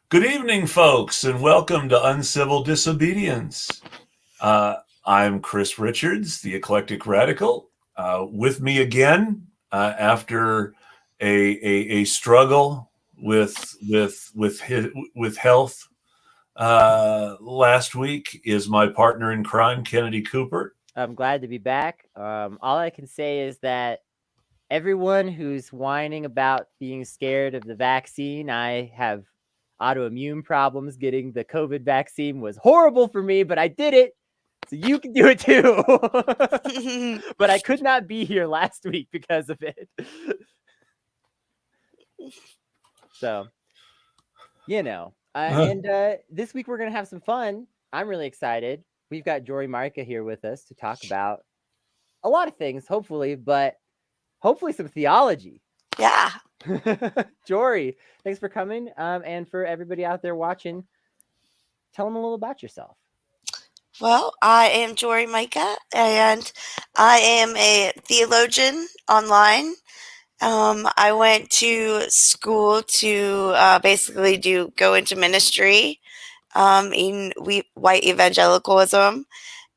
Good evening, folks, and welcome to Uncivil Disobedience. I'm Chris Richards, the Eclectic Radical. With me again after a struggle with health last week is my partner in crime, Kennedy Cooper. I'm glad to be back. All I can say is that everyone who's whining about being scared of the vaccine, I have autoimmune problems. Getting the COVID vaccine was horrible for me, but I did it. So you can do it too. But I could not be here last week because of it. So, and this week we're going to have some fun. I'm really excited. We've got Jory Micah here with us to talk about a lot of things, hopefully some theology. Yeah. Jory, thanks for coming. And for everybody out there watching, tell them a little about yourself. Well, I am Jory Micah, and I am a theologian online. I went to school to basically go into ministry in white evangelicalism,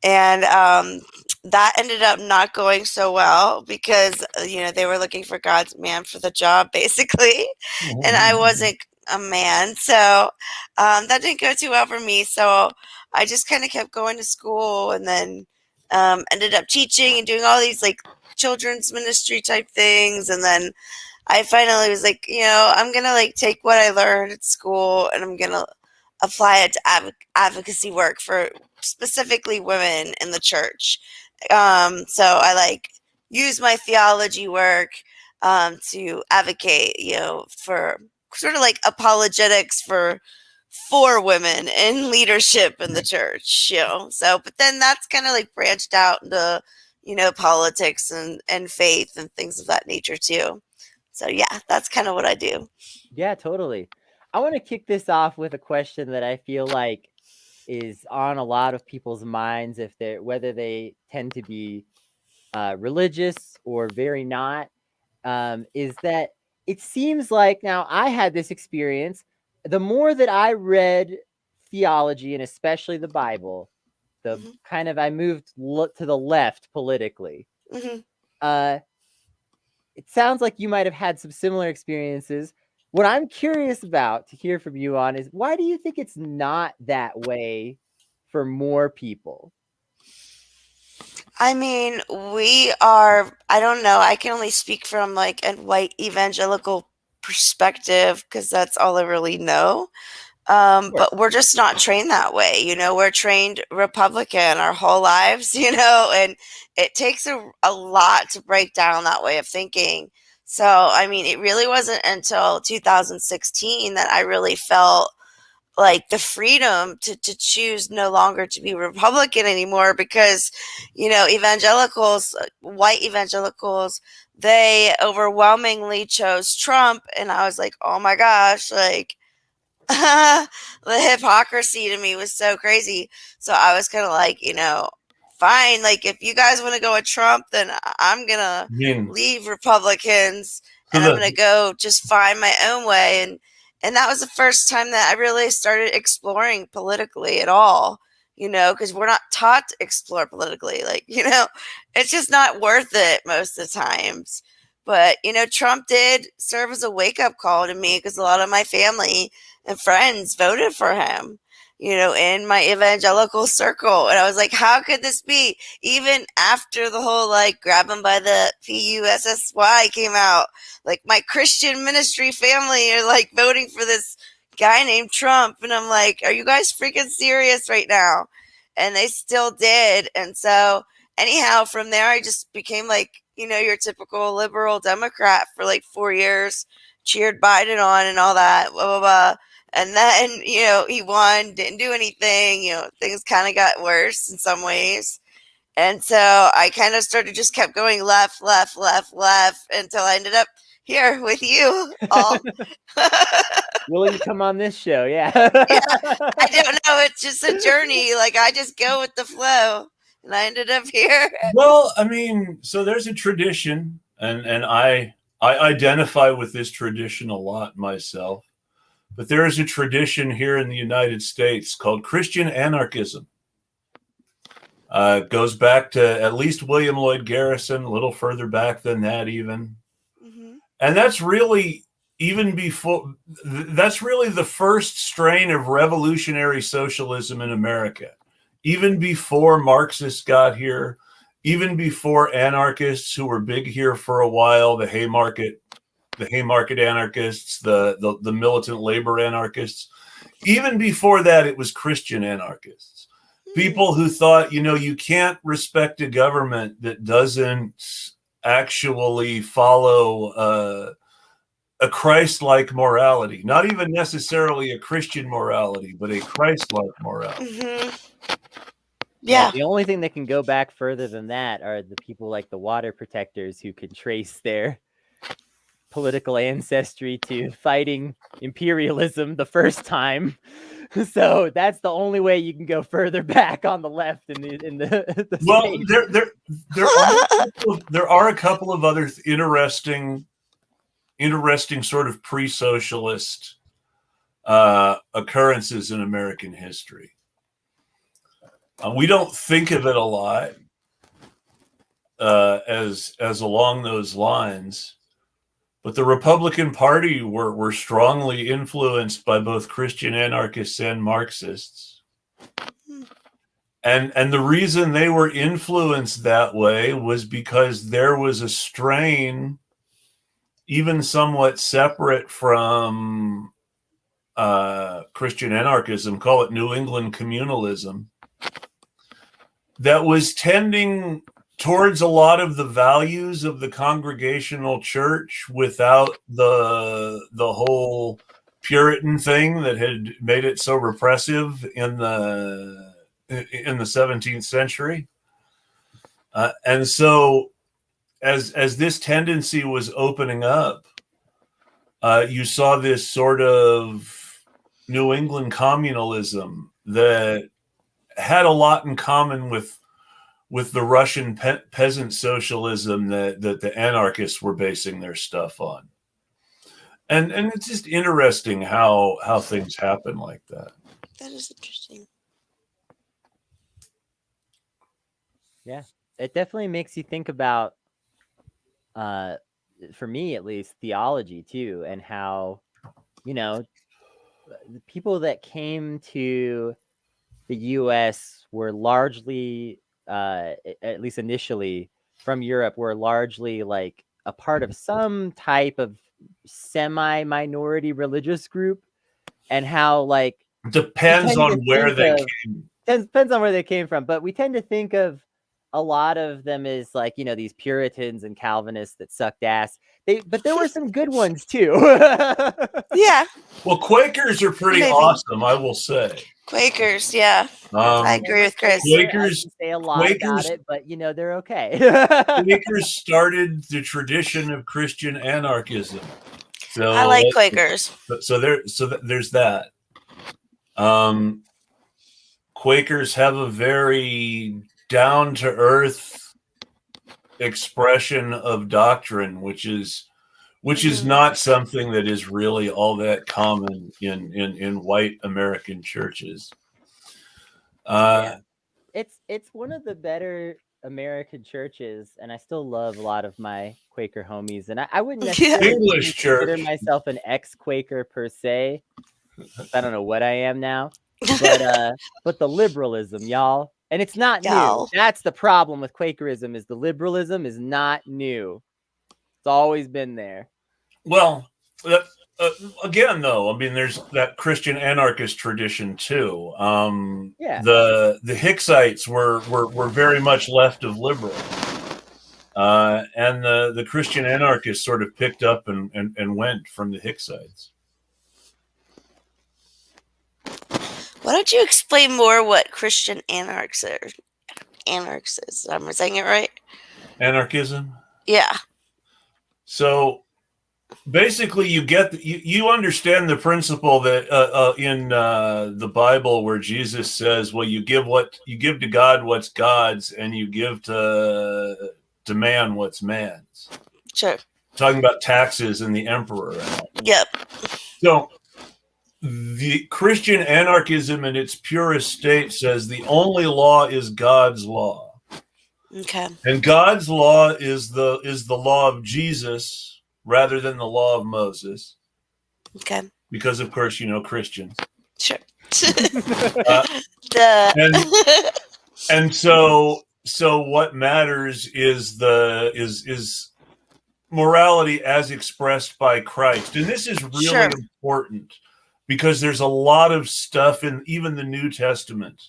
and that ended up not going so well because they were looking for God's man for the job, basically, and I wasn't a man, so that didn't go too well for me. So I just kind of kept going to school, and then ended up teaching and doing all these like children's ministry type things, and then I finally was like, I'm gonna like take what I learned at school and I'm gonna apply it to advocacy work for specifically women in the church. So I like use my theology work to advocate, for sort of like apologetics for women in leadership in the church, So, but then that's kind of like branched out into, politics and faith and things of that nature too. So yeah, that's kind of what I do. Yeah, totally. I want to kick this off with a question that I feel like is on a lot of people's minds, whether they tend to be religious or very not, is that it seems like, now I had this experience, the more that I read theology and especially the Bible, the kind of I moved to the left politically. It sounds like you might have had some similar experiences. What I'm curious about to hear from you on is, why do you think it's not that way for more people? I mean, I don't know, I can only speak from like a white evangelical perspective because that's all I really know. But we're just not trained that way. We're trained Republican our whole lives, and it takes a lot to break down that way of thinking. So, I mean, it really wasn't until 2016 that I really felt like the freedom to choose no longer to be Republican anymore because, evangelicals, white evangelicals, they overwhelmingly chose Trump. And I was like, oh my gosh, like, the hypocrisy to me was so crazy. So I was kind of like, fine, like if you guys want to go with Trump, then I'm gonna leave Republicans and I'm gonna go just find my own way. And that was the first time that I really started exploring politically at all, because we're not taught to explore politically. Like, it's just not worth it most of the times. But, Trump did serve as a wake-up call to me because a lot of my family and friends voted for him, in my evangelical circle. And I was like, how could this be? Even after the whole, like, grab him by the PUSSY came out, like, my Christian ministry family are, like, voting for this guy named Trump. And I'm like, are you guys freaking serious right now? And they still did. And so, anyhow, from there, I just became, like, your typical liberal Democrat for, like, 4 years, cheered Biden on and all that, blah, blah, blah. And then, he won, didn't do anything, things kind of got worse in some ways. And so I kind of just kept going left until I ended up here with you all. Will you come on this show? Yeah. Yeah. I don't know. It's just a journey. Like, I just go with the flow. And I ended up here. Well, I mean, so there's a tradition, and I identify with this tradition a lot myself. but there is a tradition here in the United States called Christian anarchism. Goes back to at least William Lloyd Garrison, a little further back than that even. Mm-hmm. And that's really that's really the first strain of revolutionary socialism in America. Even before Marxists got here, even before anarchists who were big here for a while, the Haymarket anarchists, the militant labor anarchists, even before that, it was Christian anarchists. People who thought, you can't respect a government that doesn't actually follow a Christ-like morality, not even necessarily a Christian morality, but a Christ-like morality. Mm-hmm. Yeah. The only thing that can go back further than that are the people like the water protectors who can trace their political ancestry to fighting imperialism the first time. So that's the only way you can go further back on the left in the well, state. there are a couple of other interesting sort of pre-socialist occurrences in American history. We don't think of it a lot as along those lines. But the Republican Party were strongly influenced by both Christian anarchists and Marxists. And the reason they were influenced that way was because there was a strain, even somewhat separate from Christian anarchism, call it New England communalism, that was tending towards a lot of the values of the Congregational church without the whole Puritan thing that had made it so repressive in the 17th century. And so as this tendency was opening up, you saw this sort of New England communalism that had a lot in common with the Russian peasant socialism that the anarchists were basing their stuff on. And it's just interesting how things happen like that. That is interesting. Yeah, it definitely makes you think about, for me at least, theology too, and how, the people that came to the U.S. were largely, at least initially, from Europe, were largely like a part of some type of semi-minority religious group, and how like depends on where they came. Depends on where they came from, but we tend to think of a lot of them as like, these Puritans and Calvinists that sucked ass. But there were some good ones too. Yeah. Well, Quakers are pretty awesome, I will say. Quakers, yeah. I agree with Chris. Quakers say a lot about it, but they're okay. Quakers started the tradition of Christian anarchism. So I like Quakers. So there's that. Quakers have a very down-to-earth expression of doctrine, which is not something that is really all that common in white American churches. It's one of the better American churches, and I still love a lot of my Quaker homies, and I wouldn't necessarily consider myself an ex-Quaker per se. I don't know what I am now, but the liberalism, y'all. And it's not new. That's the problem with Quakerism, is the liberalism is not new. It's always been there. Well, again, though, I mean, there's that Christian anarchist tradition too. The Hicksites were very much left of liberal, and the Christian anarchists sort of picked up and went from the Hicksites. Why don't you explain more what Christian anarchism? Am I saying it right? Anarchism? Yeah. So basically, you understand the principle that in the Bible, where Jesus says, "Well, you give to God what's God's, and you give to man what's man's." Sure. Talking about taxes and the emperor. Yep. So the Christian anarchism in its purest state says the only law is God's law. Okay. And God's law is the law of Jesus rather than the law of Moses. Okay. Because of course, Christians. Sure. And so what matters is is morality as expressed by Christ. And this is really Sure. important because there's a lot of stuff in even the New Testament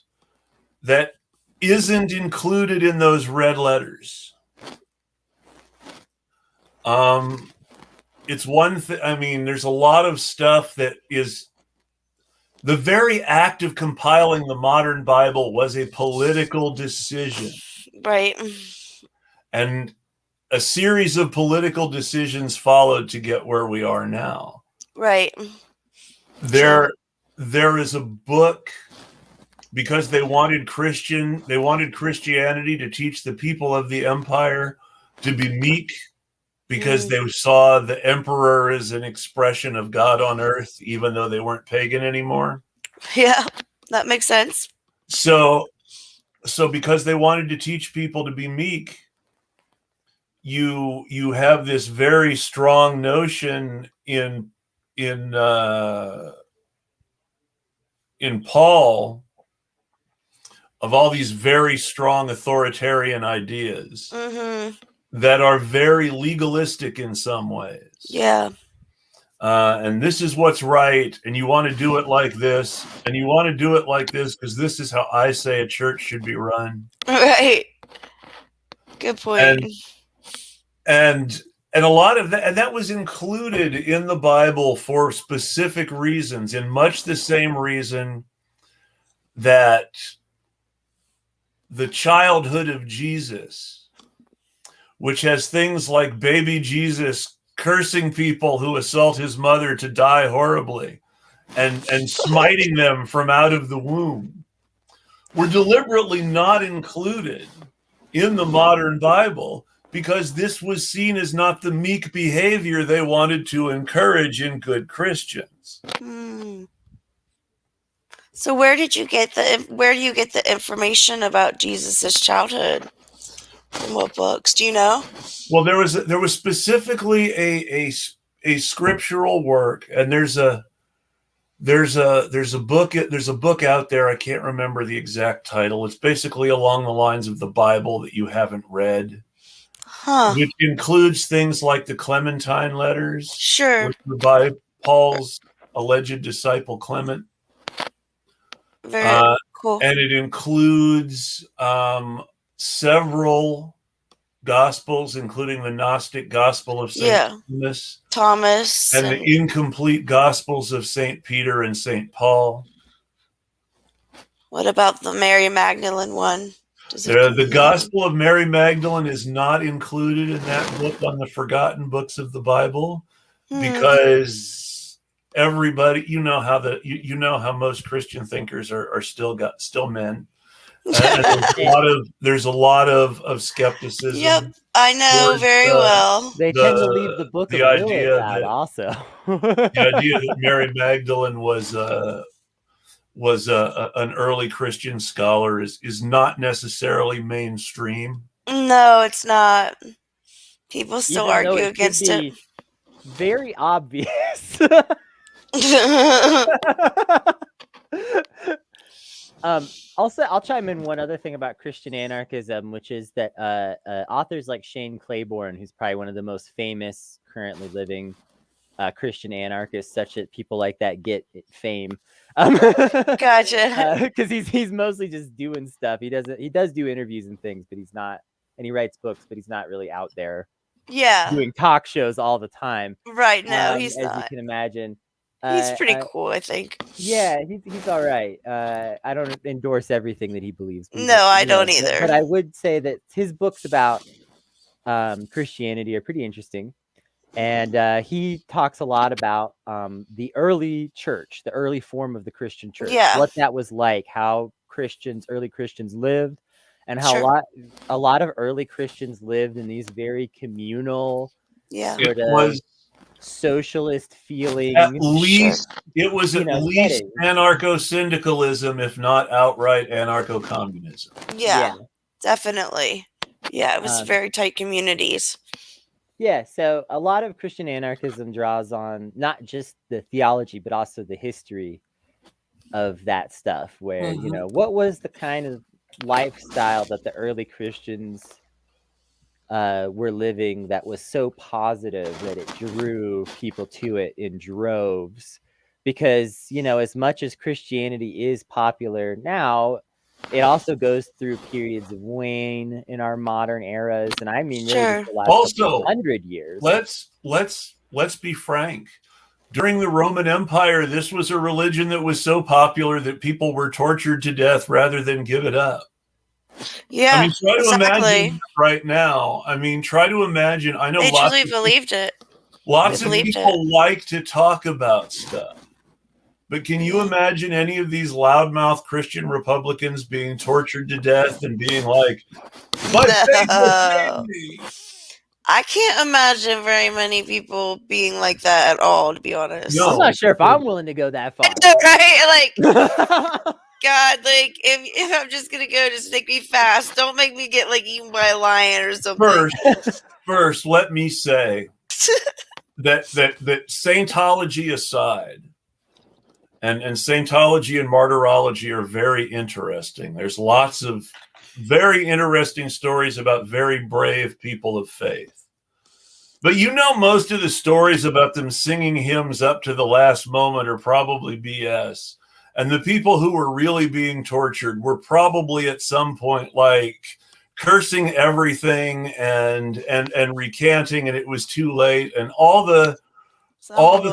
that isn't included in those red letters. It's one thing. I mean, there's a lot of stuff that is the very act of compiling the modern Bible was a political decision. Right. And a series of political decisions followed to get where we are now. Right. There is a book because they wanted Christianity to teach the people of the empire to be meek because they saw the emperor as an expression of God on earth, even though they weren't pagan anymore. Yeah, that makes sense. So because they wanted to teach people to be meek, you have this very strong notion in Paul of all these very strong authoritarian ideas that are very legalistic in some ways. Yeah. And this is what's right, and you want to do it like this, and you want to do it like this because this is how I say a church should be run. Right. Good point. And a lot of that, and that was included in the Bible for specific reasons, in much the same reason that the childhood of Jesus, which has things like baby Jesus cursing people who assault his mother to die horribly and smiting them from out of the womb, were deliberately not included in the modern Bible because this was seen as not the meek behavior they wanted to encourage in good Christians. So where do you get the information about Jesus's childhood? From what books? Do you know? Well, there was specifically a scriptural work, and there's a book out there. I can't remember the exact title. It's basically along the lines of the Bible that you haven't read, which includes things like the Clementine letters, sure, which were by Paul's alleged disciple Clement. Very cool. And it includes several Gospels, including the Gnostic Gospel of St. Thomas, and the incomplete Gospels of St. Peter and St. Paul. What about the Mary Magdalene one? The Gospel of Mary Magdalene is not included in that book on the Forgotten Books of the Bible because everybody, you know how most Christian thinkers are still men. And there's a lot of skepticism. Yep, I know very well. They tend to leave the book of Lilith out also. The idea that Mary Magdalene was an early Christian scholar is not necessarily mainstream. No, it's not. People still argue against it. Very obvious. Also, I'll chime in one other thing about Christian anarchism, which is that authors like Shane Claiborne, who's probably one of the most famous currently living Christian anarchists, such that people like that get fame. Gotcha. Because he's mostly just doing stuff. He does do interviews and things, but he's not, and he writes books, but he's not really out there. Doing talk shows all the time. Right. No, he's as not. you can imagine. He's pretty cool, I think. Yeah, he's all right. I don't endorse everything that he believes. No, I don't either. But I would say that his books about Christianity are pretty interesting. And he talks a lot about the early church, the early form of the Christian church. Yeah. What that was like, how early Christians lived, and how a lot of early Christians lived in these very communal socialist feeling. At least it was you at know, least setting. anarcho-syndicalism, if not outright anarcho-communism. Yeah, definitely. Yeah, it was very tight communities. Yeah, so a lot of Christian anarchism draws on not just the theology, but also the history of that stuff, where, you know, what was the kind of lifestyle that the early Christians were living that was so positive that it drew people to it in droves. Because, you know, as much as Christianity is popular now, it also goes through periods of wane in our modern eras, and I mean really just the last couple of 100 years. Let's be frank. During the Roman Empire, this was a religion that was so popular that people were tortured to death rather than give it up. Yeah, I mean, try to imagine right now. I mean, try to imagine. I know they truly believed it. Lots of people like to talk about stuff. But can you imagine any of these loudmouth Christian Republicans being tortured to death and being like, my faith will save me? I can't imagine very many people being like that at all, to be honest. No, I'm not sure if I'm willing to go that far. Right? Like, God, like, if I'm just going to go, just make me fast. Don't make me get, like, eaten by a lion or something. First, let me say that Saintology aside, and Saintology and martyrology are very interesting. There's lots of very interesting stories about very brave people of faith. But you know, most of the stories about them singing hymns up to the last moment are probably BS. And the people who were really being tortured were probably at some point like cursing everything and recanting, and it was too late, and all the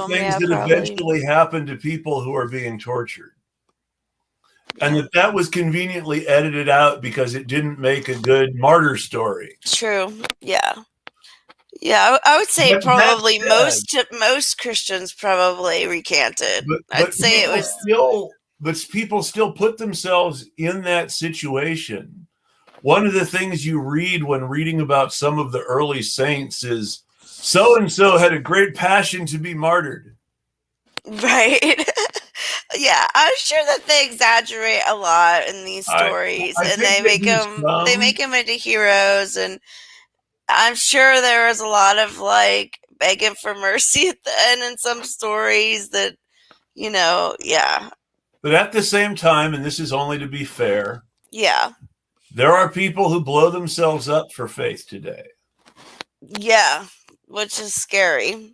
things that eventually happen to people who are being tortured. And that was conveniently edited out because it didn't make a good martyr story. True. Yeah. Yeah, I would say probably most Christians probably recanted. I'd say it was but people still put themselves in that situation. One of the things you read when reading about some of the early saints is so-and-so had a great passion to be martyred. Right. Yeah, I'm sure that they exaggerate a lot in these stories, and they make them into heroes, and I'm sure there was a lot of like begging for mercy at the end in some stories that, you know, yeah. But at the same time, and this is only to be fair, yeah, there are people who blow themselves up for faith today. Yeah, which is scary.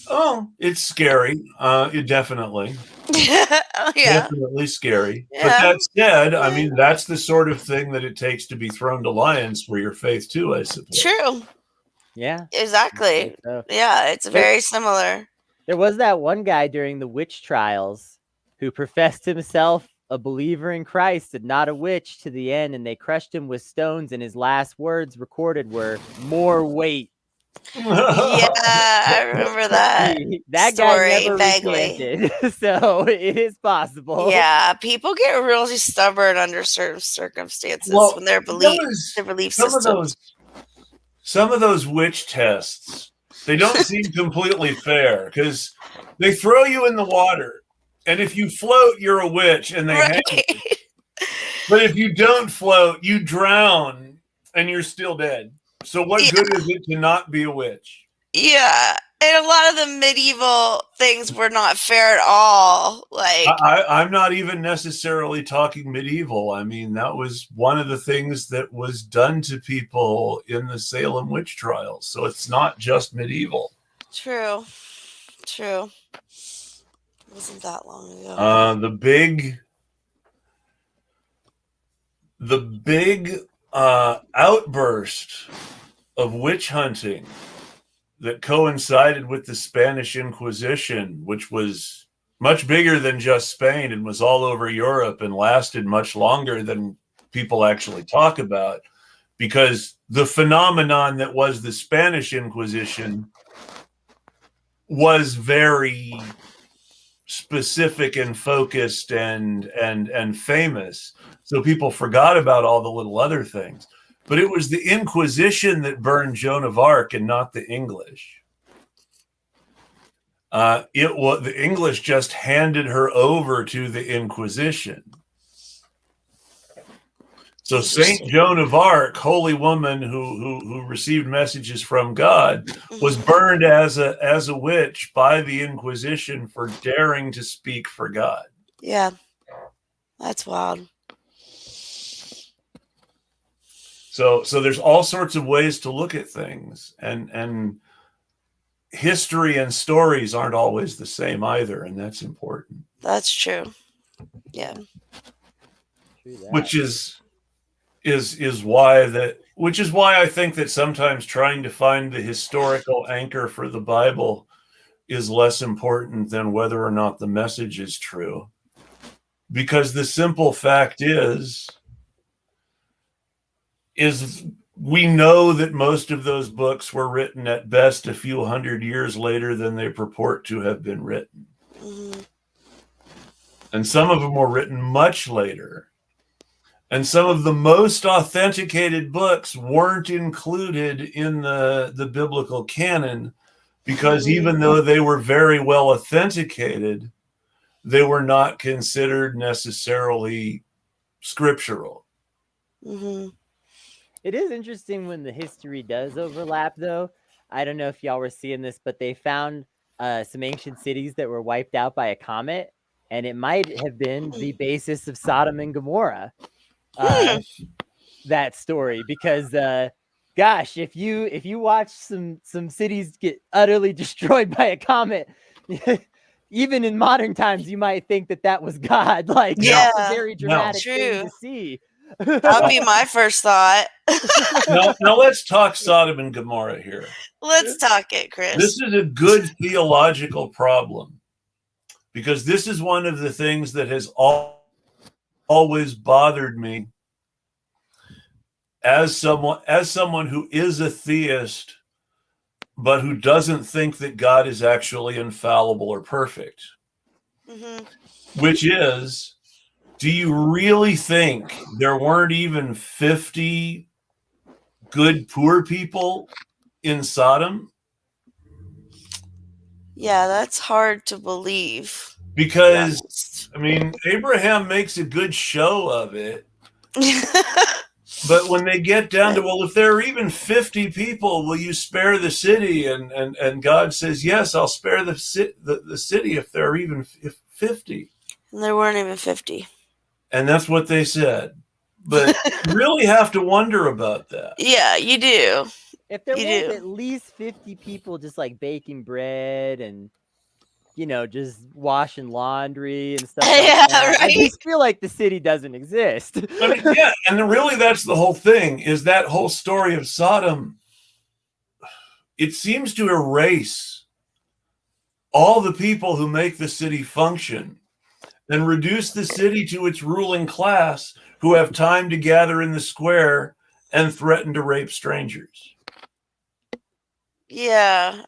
Oh, it's scary. It definitely. Definitely scary. Yeah. But that said, I mean, that's the sort of thing that it takes to be thrown to lions for your faith too, I suppose. True. Yeah. Exactly. So. Yeah, it's very similar. There was that one guy during the witch trials who professed himself a believer in Christ and not a witch to the end, and they crushed him with stones, and his last words recorded were "more weight." Yeah, I remember that. That story, guy never recanted, so it is possible. Yeah, people get really stubborn under certain circumstances when their belief systems. Some of those witch tests, they don't seem completely fair because they throw you in the water, and if you float, you're a witch, and they hang you. But if you don't float, you drown, and you're still dead. So what good is it to not be a witch? Yeah, and a lot of the medieval things were not fair at all. Like I'm not even necessarily talking medieval. I mean, that was one of the things that was done to people in the Salem witch trials. So it's not just medieval. True. It wasn't that long ago. The big outburst of witch hunting that coincided with the Spanish Inquisition, which was much bigger than just Spain and was all over Europe and lasted much longer than people actually talk about, because the phenomenon that was the Spanish Inquisition was very specific and focused and famous. So people forgot about all the little other things. But it was the Inquisition that burned Joan of Arc and not the English. The English just handed her over to the Inquisition. So Saint Joan of Arc, holy woman who received messages from God, was burned as a witch by the Inquisition for daring to speak for God. Yeah, that's wild. So there's all sorts of ways to look at things, and history and stories aren't always the same either, and that's important. That's true. Yeah. Which is why I think that sometimes trying to find the historical anchor for the Bible is less important than whether or not the message is true. Because the simple fact is we know that most of those books were written at best a few hundred years later than they purport to have been written. Mm-hmm. And some of them were written much later. And some of the most authenticated books weren't included in the biblical canon because even though they were very well authenticated, they were not considered necessarily scriptural. Mm-hmm. It is interesting when the history does overlap, though. I don't know if y'all were seeing this, but they found some ancient cities that were wiped out by a comet, and it might have been the basis of Sodom and Gomorrah. That story, because gosh, if you watch some cities get utterly destroyed by a comet, even in modern times, you might think that was God. Like, yeah, that's a very dramatic thing to see. That would be my first thought. Now let's talk Sodom and Gomorrah here. Let's talk it, Chris. This is a good theological problem because this is one of the things that has always bothered me as someone who is a theist, but who doesn't think that God is actually infallible or perfect. Mm-hmm. Which is, do you really think there weren't even 50 good poor people in Sodom? Yeah, that's hard to believe. Because, I mean, Abraham makes a good show of it. But when they get down to, well, if there are even 50 people, will you spare the city? And God says, yes, I'll spare the city if there are even 50. And there weren't even 50. And that's what they said. But you really have to wonder about that. Yeah, you do. If there was at least 50 people just like baking bread and, just washing laundry and stuff like that, right? I just feel like the city doesn't exist. I mean, yeah, and really that's the whole thing, is that whole story of Sodom. It seems to erase all the people who make the city function and reduce the city to its ruling class who have time to gather in the square and threaten to rape strangers. Yeah.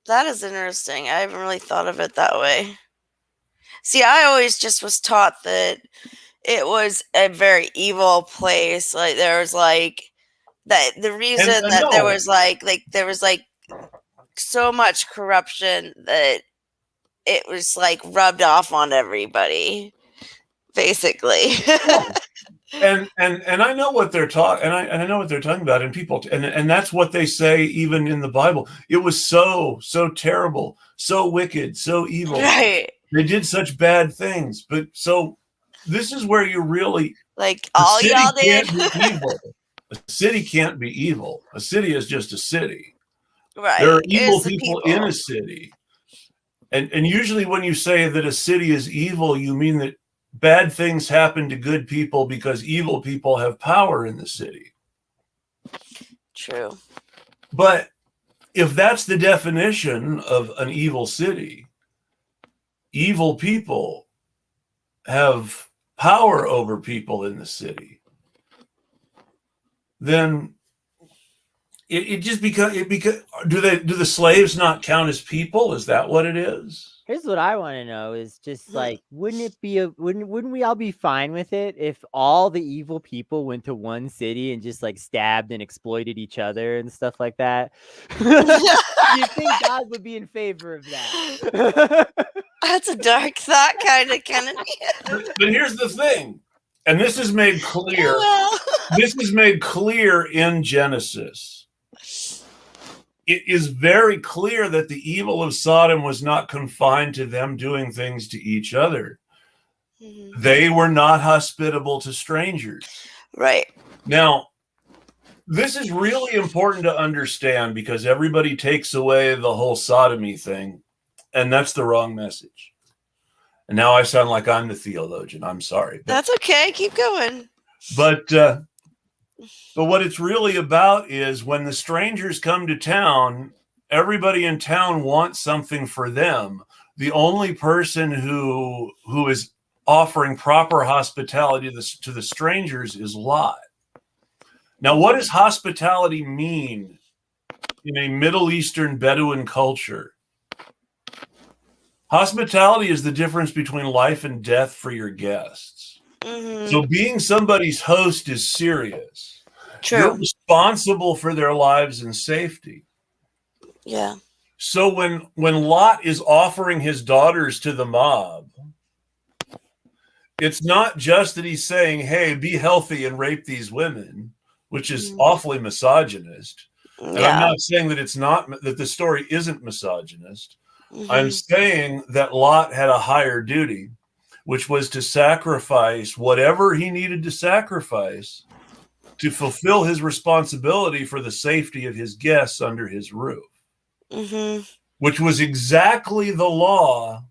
That is interesting. I haven't really thought of it that way. See, I always just was taught that it was a very evil place. Like there was like that the reason that there was there was so much corruption that it was like rubbed off on everybody, basically. And I know what they're talking, and I know what they're talking about, and people, and that's what they say even in the Bible. It was so terrible, so wicked, so evil. Right. They did such bad things, but so this is where you really all y'all did. A city can't be evil. A city is just a city. Right. There are evil people in a city, and usually when you say that a city is evil, you mean that bad things happen to good people because evil people have power in the city. True. But if that's the definition of an evil city, evil people have power over people in the city, then it just do the slaves not count as people? Is that what it is? Here's what I want to know is just like, wouldn't we all be fine with it if all the evil people went to one city and just like stabbed and exploited each other and stuff like that? Do you think God would be in favor of that? That's a dark thought, kind of, Kennedy. But here's the thing, and this is made clear. Well. This is made clear in Genesis. It is very clear that the evil of Sodom was not confined to them doing things to each other. Mm-hmm. They were not hospitable to strangers. Right. Now, this is really important to understand because everybody takes away the whole sodomy thing, and that's the wrong message. And now I sound like I'm the theologian. I'm sorry. That's okay. Keep going. But what it's really about is when the strangers come to town, everybody in town wants something for them. The only person who is offering proper hospitality to the strangers is Lot. Now, what does hospitality mean in a Middle Eastern Bedouin culture? Hospitality is the difference between life and death for your guests. Mm-hmm. So being somebody's host is serious. True. You're responsible for their lives and safety. Yeah. So when Lot is offering his daughters to the mob, it's not just that he's saying, hey, be healthy and rape these women, which is awfully misogynist. And I'm not saying that it's not, that the story isn't misogynist. Mm-hmm. I'm saying that Lot had a higher duty, which was to sacrifice whatever he needed to sacrifice to fulfill his responsibility for the safety of his guests under his roof, which was exactly the law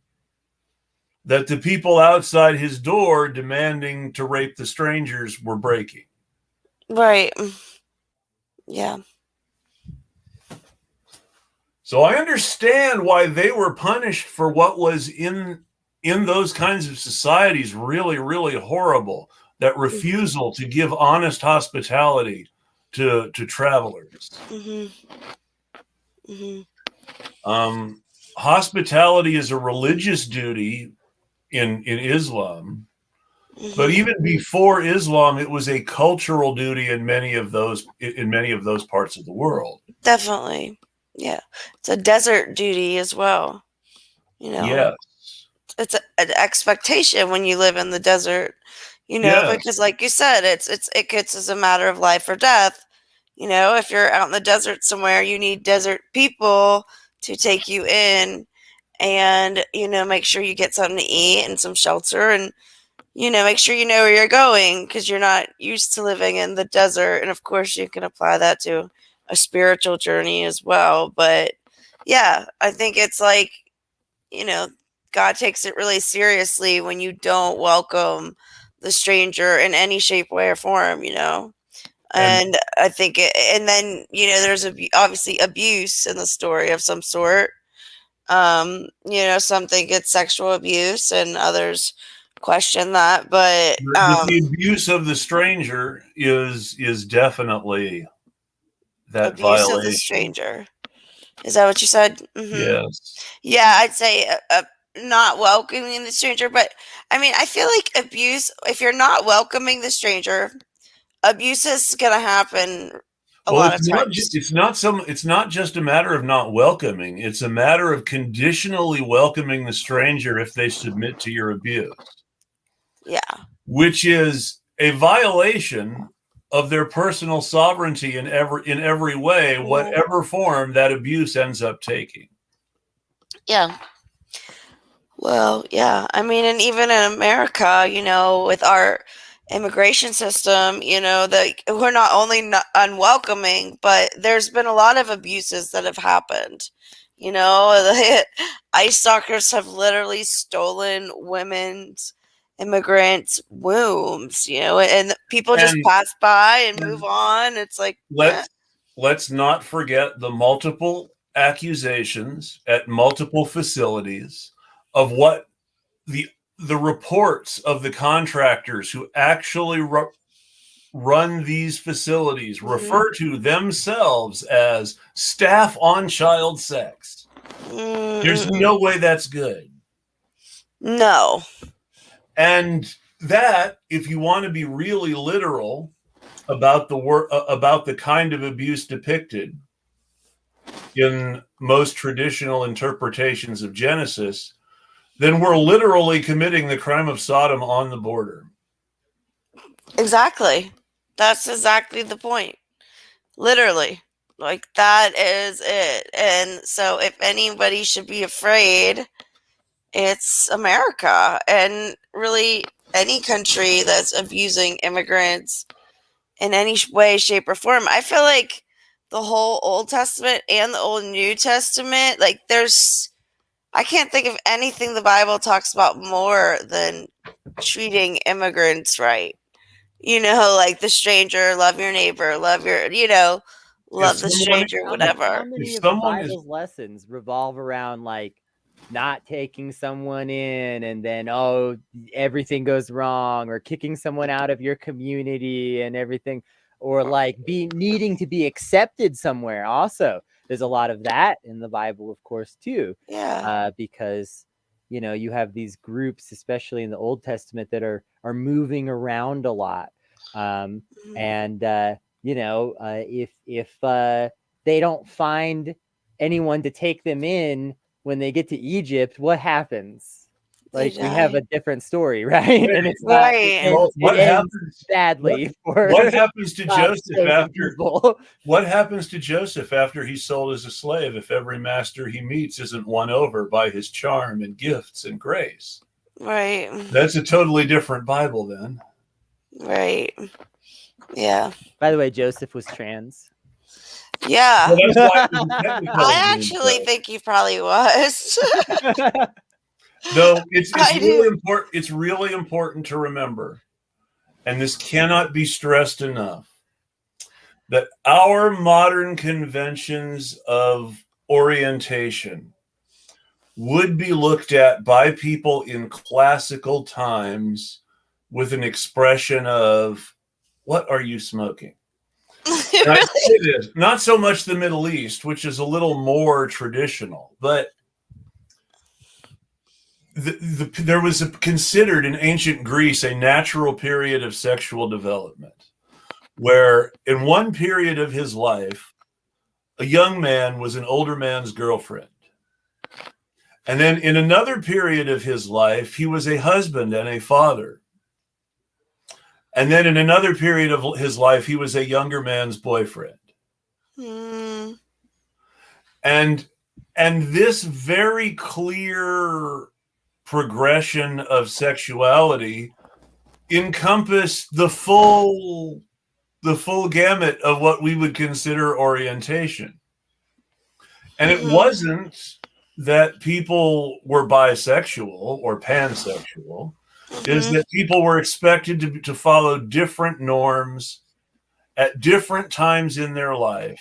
that the people outside his door demanding to rape the strangers were breaking. Right. Yeah. So I understand why they were punished for what was in those kinds of societies really, really horrible. That refusal to give honest hospitality to travelers. Hospitality is a religious duty in Islam, but even before Islam, it was a cultural duty in many of those parts of the world. Definitely, yeah. It's a desert duty as well. You know, yes, it's an expectation when you live in the desert. You know, yes. Because like you said, it gets as a matter of life or death. You know, if you're out in the desert somewhere, you need desert people to take you in and, you know, make sure you get something to eat and some shelter and, you know, make sure you know where you're going because you're not used to living in the desert. And of course, you can apply that to a spiritual journey as well. But yeah, I think it's like, you know, God takes it really seriously when you don't welcome the stranger in any shape, way, or form, you know. And I think and then, you know, there's obviously abuse in the story of some sort. You know, some think it's sexual abuse and others question that, but the abuse of the stranger is definitely that abuse violation. Of the stranger. Is that what you said? Yes. Yeah, I'd say not welcoming the stranger, but I mean, I feel like abuse, if you're not welcoming the stranger, abuse is going to happen a lot of times. It's not just a matter of not welcoming. It's a matter of conditionally welcoming the stranger if they submit to your abuse. Yeah. Which is a violation of their personal sovereignty in every way, whatever form that abuse ends up taking. Yeah. Well, yeah. I mean, and even in America, you know, with our immigration system, you know, we're not only not unwelcoming, but there's been a lot of abuses that have happened. You know, the ICE stalkers have literally stolen women's immigrant wombs, you know, and people just pass by and move on. It's like, let's not forget the multiple accusations at multiple facilities of what the reports of the contractors who actually run these facilities refer to themselves as staff on child sex. There's no way that's good. No. And that, if you want to be really literal about the kind of abuse depicted in most traditional interpretations of Genesis, then we're literally committing the crime of Sodom on the border. Exactly. That's exactly the point. Literally. Like, that is it. And so if anybody should be afraid, it's America, and really any country that's abusing immigrants in any way, shape, or form. I feel like the whole Old Testament and the old New Testament, like, I can't think of anything the Bible talks about more than treating immigrants right. Like the stranger, love your neighbor, love the stranger, whatever. How many of the Bible's lessons revolve around, like, not taking someone in and then, everything goes wrong, or kicking someone out of your community and everything, or like needing to be accepted somewhere? Also, there's a lot of that in the Bible, of course, too. Yeah. Because, you have these groups, especially in the Old Testament, that are moving around a lot. And if they don't find anyone to take them in when they get to Egypt, what happens? Like, we have a different story, right? And it's not, what happens badly. What happens to Joseph after? What happens to Joseph after he's sold as a slave? If every master he meets isn't won over by his charm and gifts and grace, right? That's a totally different Bible, then. Right. Yeah. By the way, Joseph was trans. Yeah. Well, I actually think he probably was. No, it's really important. It's really important to remember, and this cannot be stressed enough, that our modern conventions of orientation would be looked at by people in classical times with an expression of, "What are you smoking?" Really? It is not so much the Middle East, which is a little more traditional, but there was considered in ancient Greece a natural period of sexual development, where in one period of his life, a young man was an older man's girlfriend. And then in another period of his life, he was a husband and a father. And then in another period of his life, he was a younger man's boyfriend. Mm. And this very clear progression of sexuality encompassed the full gamut of what we would consider orientation. And it wasn't that people were bisexual or pansexual. Is that people were expected to follow different norms at different times in their life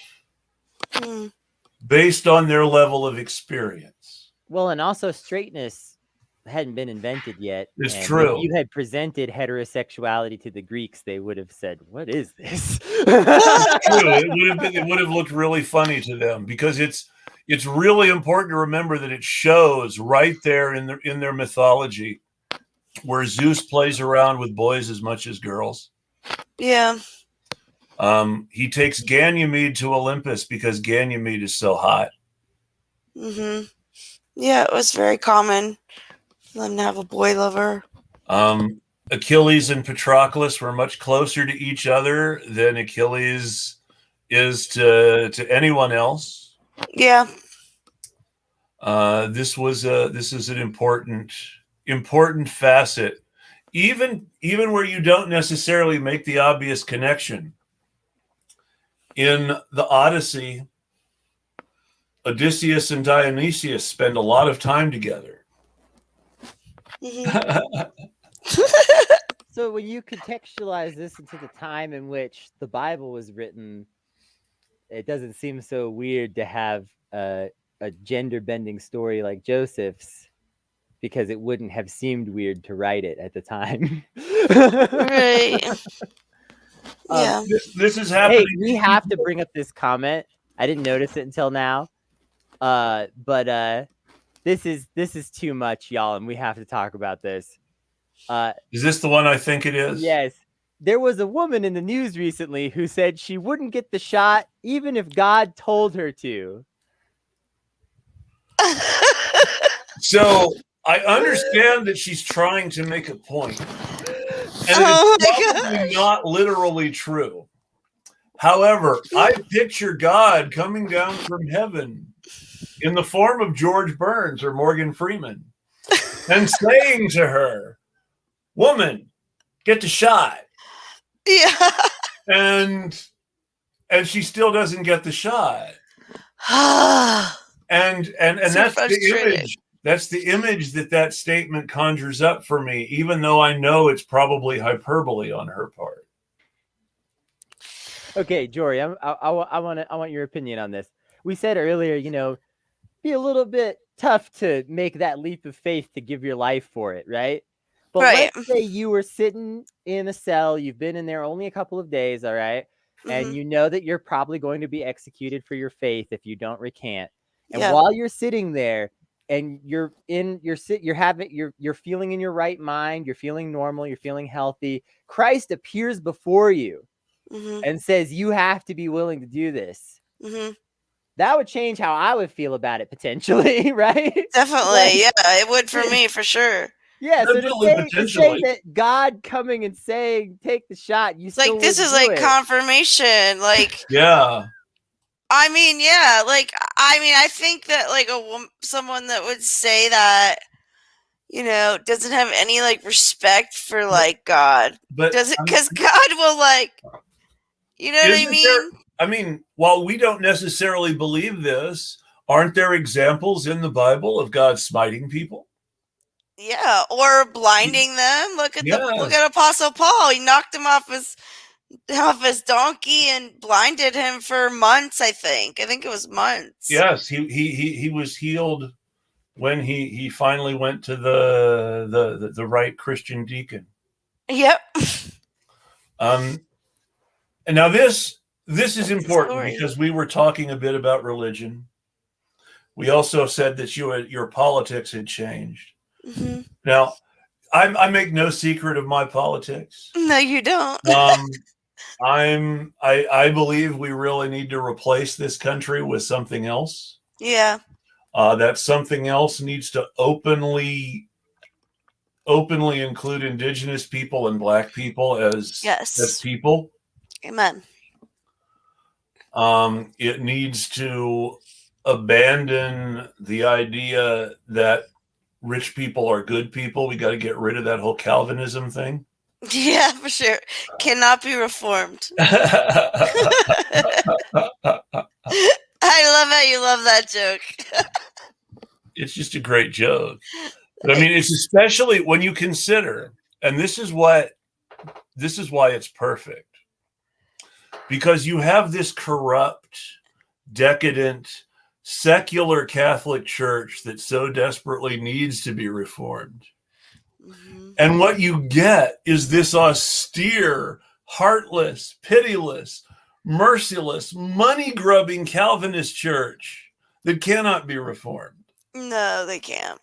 based on their level of experience. Well, and also straightness hadn't been invented yet. It's and true. If you had presented heterosexuality to the Greeks, they would have said, "What is this?" True. It would have looked really funny to them, because it's really important to remember that it shows right there in their mythology, where Zeus plays around with boys as much as girls. Yeah. He takes Ganymede to Olympus because Ganymede is so hot. Mm-hmm. Yeah, it was very common for them to have a boy lover. Achilles and Patroclus were much closer to each other than Achilles is to anyone else. Yeah. This is an important facet, even where you don't necessarily make the obvious connection. In the Odyssey, Odysseus and Dionysius spend a lot of time together. So when you contextualize this into the time in which the Bible was written, it doesn't seem so weird to have a gender-bending story like Joseph's, because it wouldn't have seemed weird to write it at the time. Right. Yeah. This is happening. Hey, we have to bring up this comment. I didn't notice it until now. But this is too much, y'all, and we have to talk about this. Is this the one I think it is? Yes. There was a woman in the news recently who said she wouldn't get the shot even if God told her to. So I understand that she's trying to make a point. And Oh it's my probably gosh. not literally true. However, I picture God coming down from heaven in the form of George Burns or Morgan Freeman and saying to her, "Woman, get the shot." Yeah. And she still doesn't get the shot. And So that's the frustrated. image. That's the image that statement conjures up for me, even though I know it's probably hyperbole on her part. Okay, Jory, I want your opinion on this. We said earlier, be a little bit tough to make that leap of faith to give your life for it, right? But Right. let's say you were sitting in a cell, you've been in there only a couple of days, all right? And Mhm. you know that you're probably going to be executed for your faith if you don't recant. And Yeah. while you're sitting there and you're feeling in your right mind, you're feeling normal, you're feeling healthy, Christ appears before you Mhm. and says you have to be willing to do this. Mhm. That would change how I would feel about it potentially, right? Definitely. Yeah, it would for me for sure. Yeah, so to Definitely, say that God coming and saying take the shot, you It's still like this wouldn't is do like it. confirmation. Like Yeah. I mean, yeah, like I think that like someone that would say that, doesn't have any like respect for like God. But Because God will like, you know what I isn't there? mean? I mean, while we don't necessarily believe this, aren't there examples in the Bible of God smiting people? Yeah, or blinding them. Look Yes. at Apostle Paul. He knocked him off his donkey and blinded him for months. I think it was months. Yes, he was healed when he finally went to the right Christian deacon. Yep. And now this is important Story. because we were talking a bit about religion. We also said that your politics had changed. Mm-hmm. Now, I make no secret of my politics. No, you don't. I believe we really need to replace this country with something else. Yeah. That something else needs to openly include indigenous people and black people as people. Amen. It needs to abandon the idea that rich people are good people. We got to get rid of that whole Calvinism thing. Yeah, for sure. Cannot be reformed. I love how you love that joke. It's just a great joke. But I mean, it's especially when you consider, and this is why it's perfect. Because you have this corrupt, decadent, secular Catholic Church that so desperately needs to be reformed. Mm-hmm. And what you get is this austere, heartless, pitiless, merciless, money-grubbing Calvinist church that cannot be reformed. No, they can't.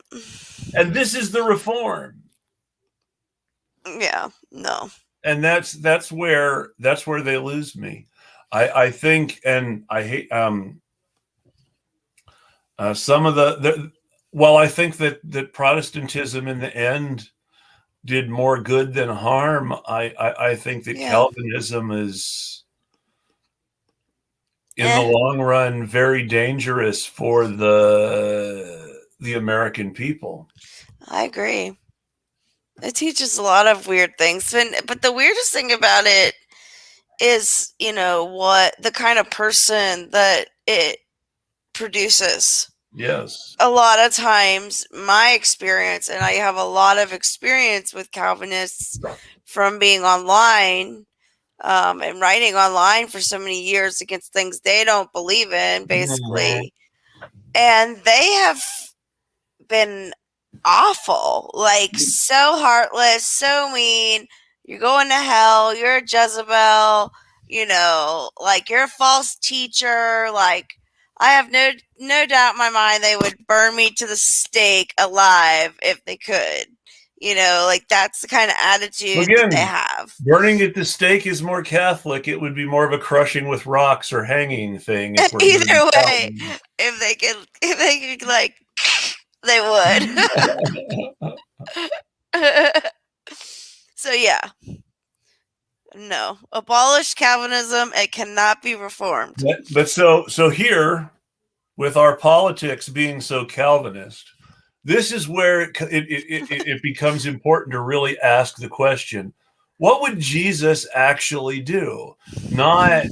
And this is the reform. Yeah, no. And that's where they lose me. I think, and I hate some of while I think that Protestantism in the end did more good than harm, I think that Calvinism is in the long run very dangerous for the American people. I agree. It teaches a lot of weird things. But the weirdest thing about it is, what the kind of person that it produces. Yes. A lot of times, my experience, and I have a lot of experience with Calvinists from being online and writing online for so many years against things they don't believe in, basically. Mm-hmm. And they have been awful, like so heartless, so mean. You're going to hell. You're a Jezebel. Like you're a false teacher. Like I have no doubt in my mind they would burn me to the stake alive if they could. You know, like that's the kind of attitude that they have. Burning at the stake is more Catholic. It would be more of a crushing with rocks or hanging thing. If we're Either way, if they could, like, they would. So yeah, no, abolish Calvinism. It cannot be reformed. But so here, with our politics being so Calvinist, this is where it becomes important to really ask the question: what would Jesus actually do? Not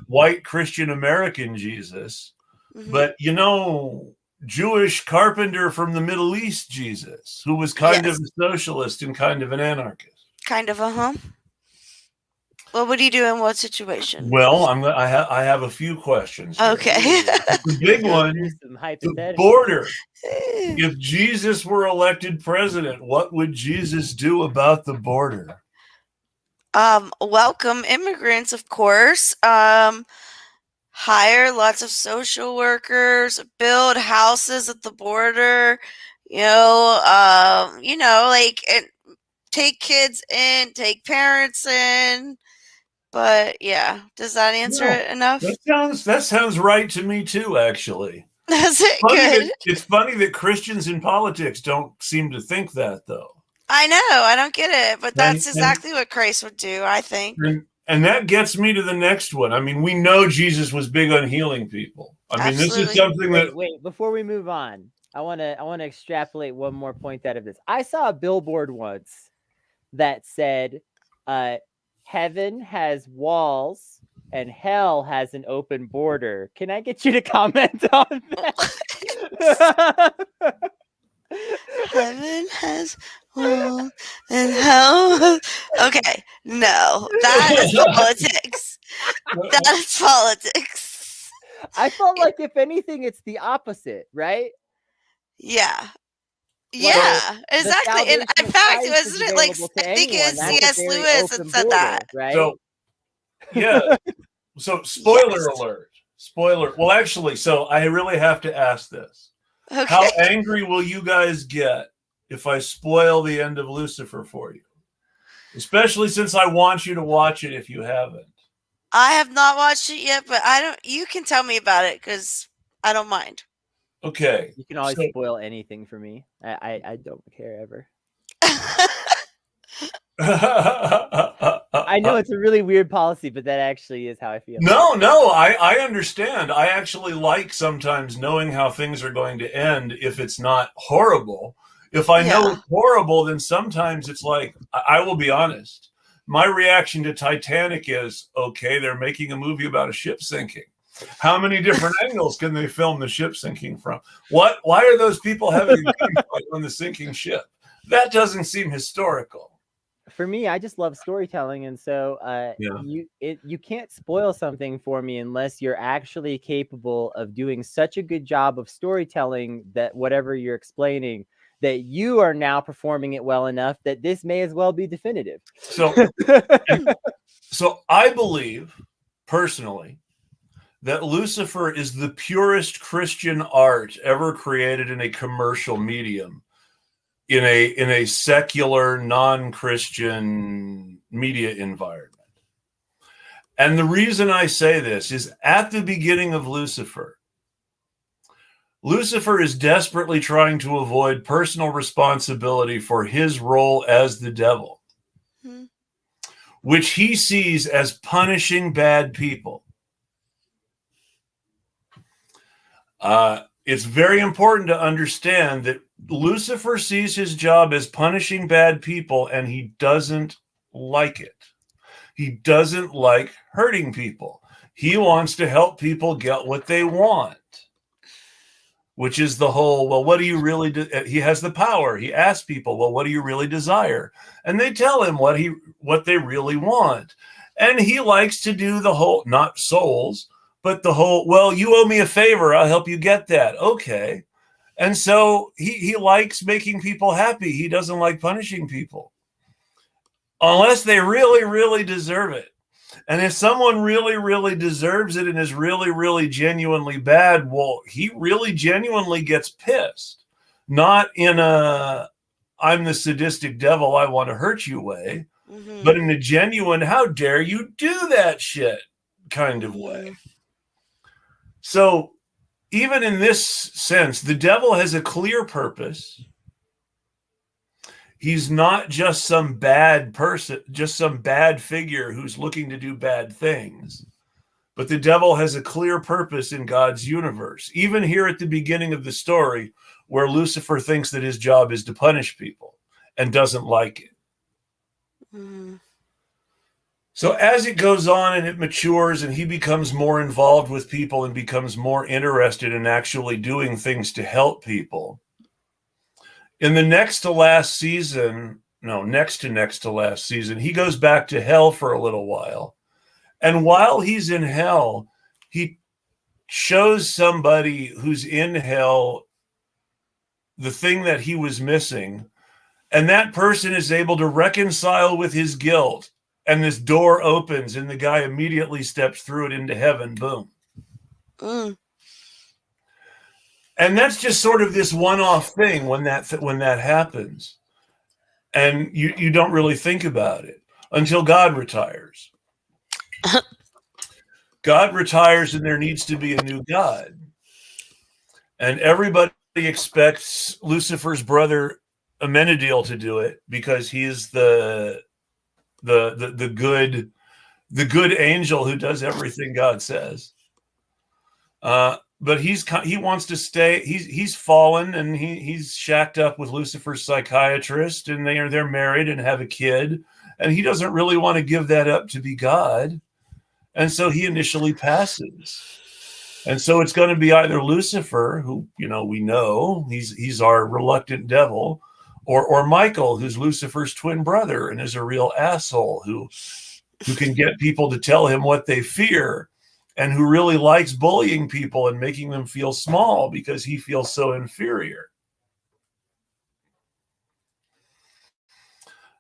white Christian American Jesus, but Jewish carpenter from the Middle East Jesus, who was kind of a socialist and kind of an anarchist. Kind of What would he do in what situation? Well, I have a few questions here. Okay. The big one, the border. If Jesus were elected president, what would Jesus do about the border? Welcome immigrants, of course. Hire lots of social workers, build houses at the border, like take kids in, take parents in. But yeah, does that answer it enough? That sounds right to me too, actually. That's it. Good. It's funny that Christians in politics don't seem to think that, though. I know, I don't get it, but that's exactly what Christ would do, I think. And that gets me to the next one. I mean, we know Jesus was big on healing people. I mean, this is something that. Wait, before we move on, I want to extrapolate one more point out of this. I saw a billboard once that said, "Heaven has walls and hell has an open border." Can I get you to comment on that? Heaven has walls and hell. Okay, no, that is politics. That is politics. I felt like, if anything, it's the opposite, right? Yeah. Yeah, exactly. And in fact, wasn't it like, I think it was C.S. Lewis that said that. Right? So, yeah. So, spoiler alert. Well, actually, so I really have to ask this. Okay. How angry will you guys get if I spoil the end of Lucifer for you? Especially since I want you to watch it if you haven't. I have not watched it yet, but you can tell me about it because I don't mind. Okay. You can always spoil anything for me. I don't care ever. I know it's a really weird policy, but that actually is how I feel. No, I understand. I actually like sometimes knowing how things are going to end if it's not horrible. If I know it's horrible, then sometimes it's like, I will be honest. My reaction to Titanic is, okay, they're making a movie about a ship sinking. How many different angles can they film the ship sinking from? Why are those people having a gunfight on the sinking ship? That doesn't seem historical. For me, I just love storytelling, and so you can't spoil something for me unless you're actually capable of doing such a good job of storytelling that whatever you're explaining, that you are now performing it well enough that this may as well be definitive. So I believe personally that Lucifer is the purest Christian art ever created in a commercial medium, in a secular, non-Christian media environment. And the reason I say this is, at the beginning of Lucifer is desperately trying to avoid personal responsibility for his role as the devil, which he sees as punishing bad people. It's very important to understand that Lucifer sees his job as punishing bad people, and he doesn't like it. He doesn't like hurting people. He wants to help people get what they want, which is the whole, well, what do you really do? He has the power. He asks people, well, what do you really desire? And they tell him what they really want. And he likes to do the whole, not souls, but the whole, well, you owe me a favor, I'll help you get that. Okay. And so he likes making people happy. He doesn't like punishing people unless they really, really deserve it. And if someone really, really deserves it and is really, really genuinely bad, well, he really genuinely gets pissed. Not in a, I'm the sadistic devil, I want to hurt you way, but in a genuine, how dare you do that shit kind of way. So even in this sense, the devil has a clear purpose. He's not just some bad person, just some bad figure who's looking to do bad things. But the devil has a clear purpose in God's universe. Even here at the beginning of the story, where Lucifer thinks that his job is to punish people and doesn't like it. So as it goes on and it matures and he becomes more involved with people and becomes more interested in actually doing things to help people, in the next to last season, next to last season, he goes back to hell for a little while. And while he's in hell, he shows somebody who's in hell the thing that he was missing. And that person is able to reconcile with his guilt. And this door opens and the guy immediately steps through it into heaven. Boom. And that's just sort of this one-off thing when that happens. And you don't really think about it until God retires. God retires and there needs to be a new God. And everybody expects Lucifer's brother Amenadiel to do it because he is the good angel who does everything God says. But he wants to stay. He's fallen and he's shacked up with Lucifer's psychiatrist, and they're married and have a kid, and he doesn't really want to give that up to be God, and so he initially passes. And so it's going to be either Lucifer, who we know he's our reluctant devil, or Michael, who's Lucifer's twin brother and is a real asshole who can get people to tell him what they fear. And who really likes bullying people and making them feel small because he feels so inferior.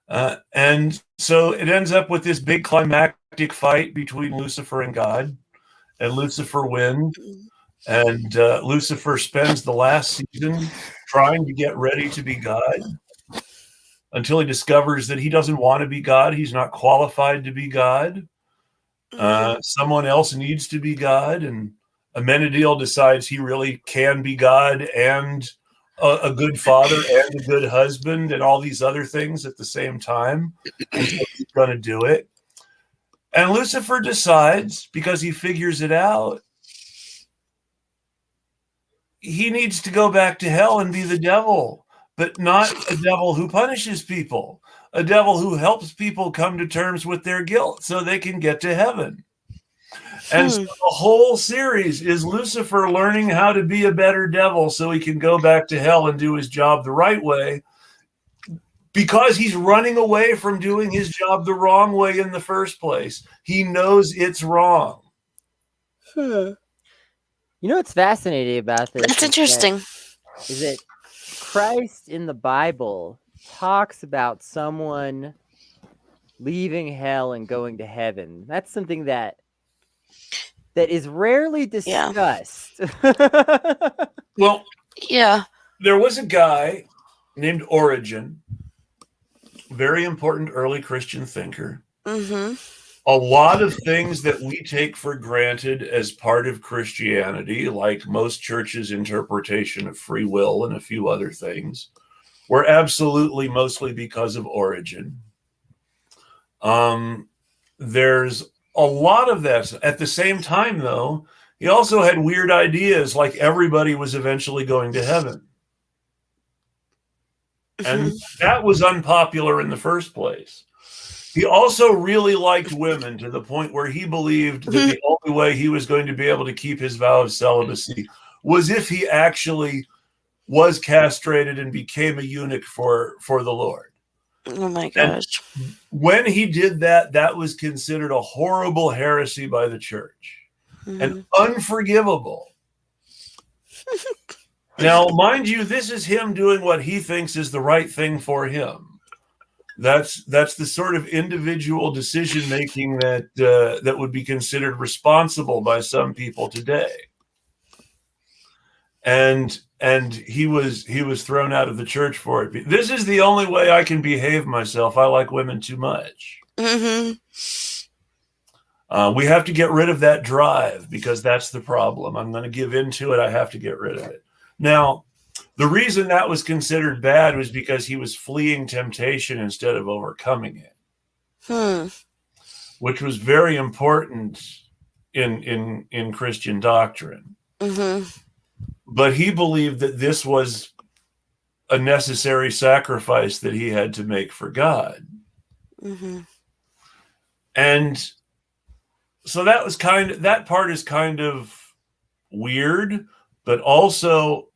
And so it ends up with this big climactic fight between Lucifer and God. And Lucifer wins. And Lucifer spends the last season trying to get ready to be God until he discovers that he doesn't want to be God. He's not qualified to be God. Someone else needs to be God, and Amenadiel decides he really can be God and a good father and a good husband and all these other things at the same time. And so he's going to do it. And Lucifer decides, because he figures it out, he needs to go back to hell and be the devil, but not a devil who punishes people. A devil who helps people come to terms with their guilt so they can get to heaven. And so the whole series is Lucifer learning how to be a better devil so he can go back to hell and do his job the right way, because he's running away from doing his job the wrong way in the first place. He knows it's wrong. You know what's fascinating about this? That's interesting. Is that Christ in the Bible talks about someone leaving hell and going to heaven. That's something that is rarely discussed. Well, yeah, there was a guy named Origen, very important early Christian thinker. A lot of things that we take for granted as part of Christianity, like most churches' interpretation of free will and a few other things, were absolutely mostly because of Origen. There's a lot of that. At the same time, though, he also had weird ideas, like everybody was eventually going to heaven. And that was unpopular in the first place. He also really liked women to the point where he believed that the only way he was going to be able to keep his vow of celibacy was if he actually was castrated and became a eunuch for the Lord. Oh my gosh. And when he did that, that was considered a horrible heresy by the church and unforgivable. Now, mind you, this is him doing what he thinks is the right thing for him. That's the sort of individual decision making that would be considered responsible by some people today. And he was thrown out of the church for it. This is the only way I can behave myself. I like women too much. Mm-hmm. We have to get rid of that drive, because that's the problem. I'm going to give into it. I have to get rid of it. Now, the reason that was considered bad was because he was fleeing temptation instead of overcoming it, which was very important in Christian doctrine. Mm-hmm. But he believed that this was a necessary sacrifice that he had to make for God. Mm-hmm. And so that part is kind of weird, but also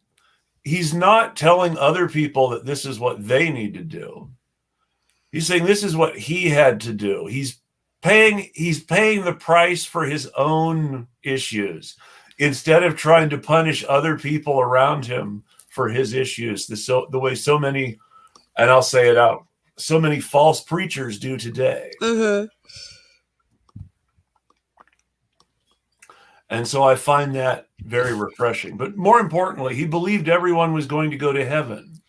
he's not telling other people that this is what they need to do. He's saying this is what he had to do. He's paying the price for his own issues instead of trying to punish other people around him for his issues. The way so many, and I'll say it out, so many false preachers do today. Mm-hmm. And so I find that very refreshing. But more importantly, he believed everyone was going to go to heaven.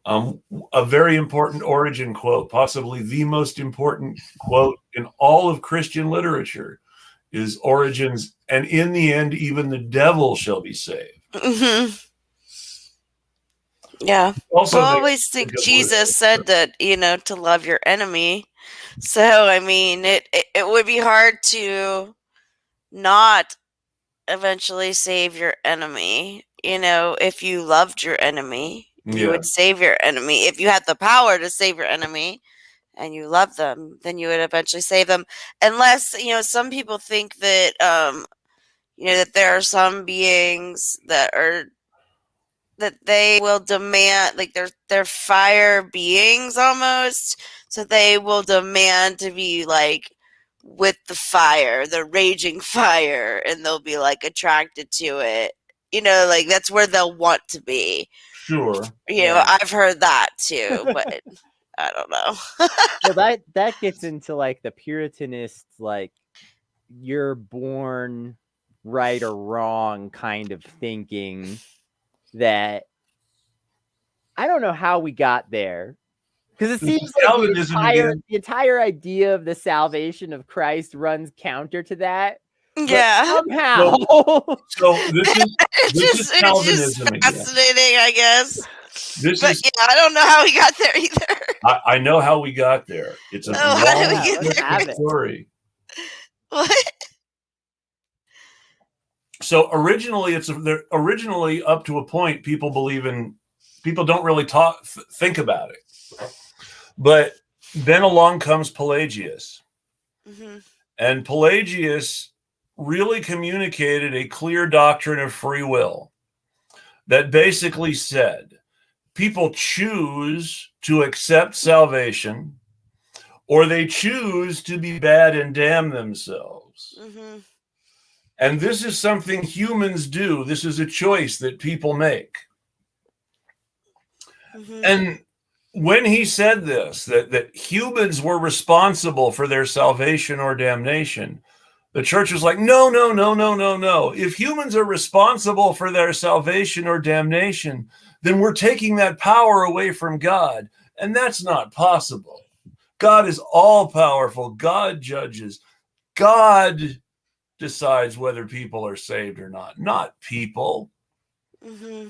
A very important Origen quote, possibly the most important quote in all of Christian literature, is Origen's, "And in the end, even the devil shall be saved." Mm-hmm. Yeah. Also, I always think Jesus said that, to love your enemy. So, I mean, it would be hard to not eventually save your enemy. If you loved your enemy, you would save your enemy. If you had the power to save your enemy and you love them, then you would eventually save them. Unless, some people think that, that there are some beings that they will demand, like they're fire beings almost. So they will demand to be like with the fire, the raging fire, and they'll be like attracted to it. Like that's where they'll want to be. Sure. I've heard that too, but I don't know. Well, that gets into like the Puritanists, like you're born right or wrong kind of thinking that I don't know how we got there. Because it seems like the entire idea of the salvation of Christ runs counter to that. Yeah. Somehow. So this is Calvinism just fascinating, again. I guess. I don't know how we got there either. I know how we got there. It's a long story. What? So originally, up to a point, people don't really think about it. But then along comes Pelagius. Mm-hmm. And Pelagius really communicated a clear doctrine of free will that basically said people choose to accept salvation or they choose to be bad and damn themselves. Mm-hmm. And this is something humans do. This is a choice that people make. Mm-hmm. And when he said this, that humans were responsible for their salvation or damnation, the church was like, no. If humans are responsible for their salvation or damnation, then we're taking that power away from God. And that's not possible. God is all powerful. God judges. God decides whether people are saved or not people. Mm-hmm.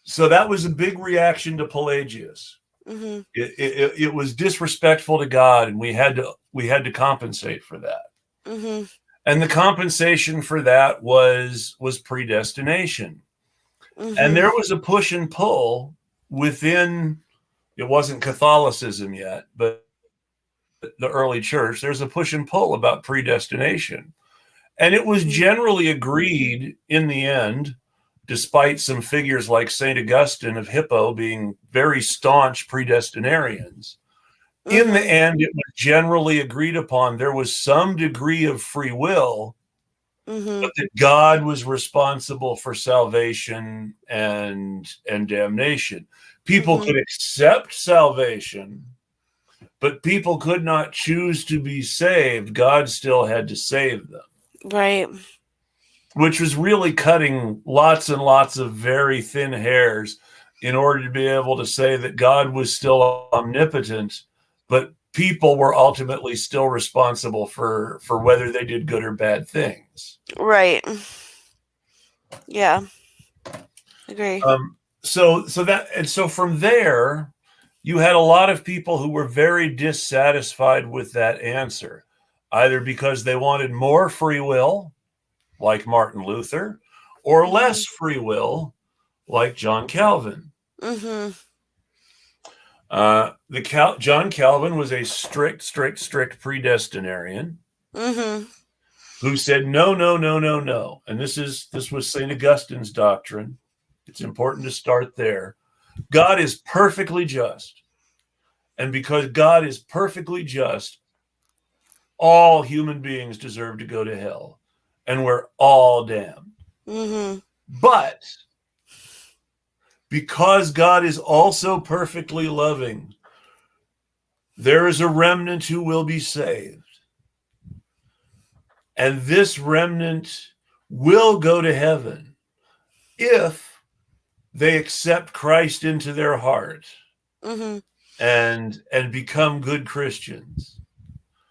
So that was a big reaction to Pelagius. Mm-hmm. It was disrespectful to God, and we had to compensate for that. Mm-hmm. And the compensation for that was predestination. Mm-hmm. And there was a push and pull within. It wasn't Catholicism yet, but the early church. There's a push and pull about predestination, and it was generally agreed in the end. Despite some figures like St. Augustine of Hippo being very staunch predestinarians, in the end, it was generally agreed upon there was some degree of free will, but that God was responsible for salvation and damnation. People could accept salvation but people could not choose to be saved. God still had to save them. Right. Which was really cutting lots and lots of very thin hairs in order to be able to say that God was still omnipotent, but people were ultimately still responsible for whether they did good or bad things. Right. Yeah. Agree. So from there, you had a lot of people who were very dissatisfied with that answer, either because they wanted more free will, like Martin Luther, or less free will, like John Calvin. Mm-hmm. John Calvin was a strict predestinarian who said no. And this was St. Augustine's doctrine. It's important to start there. God is perfectly just. And because God is perfectly just, all human beings deserve to go to hell. And we're all damned. But because God is also perfectly loving, there is a remnant who will be saved. And this remnant will go to heaven if they accept Christ into their heart and become good Christians.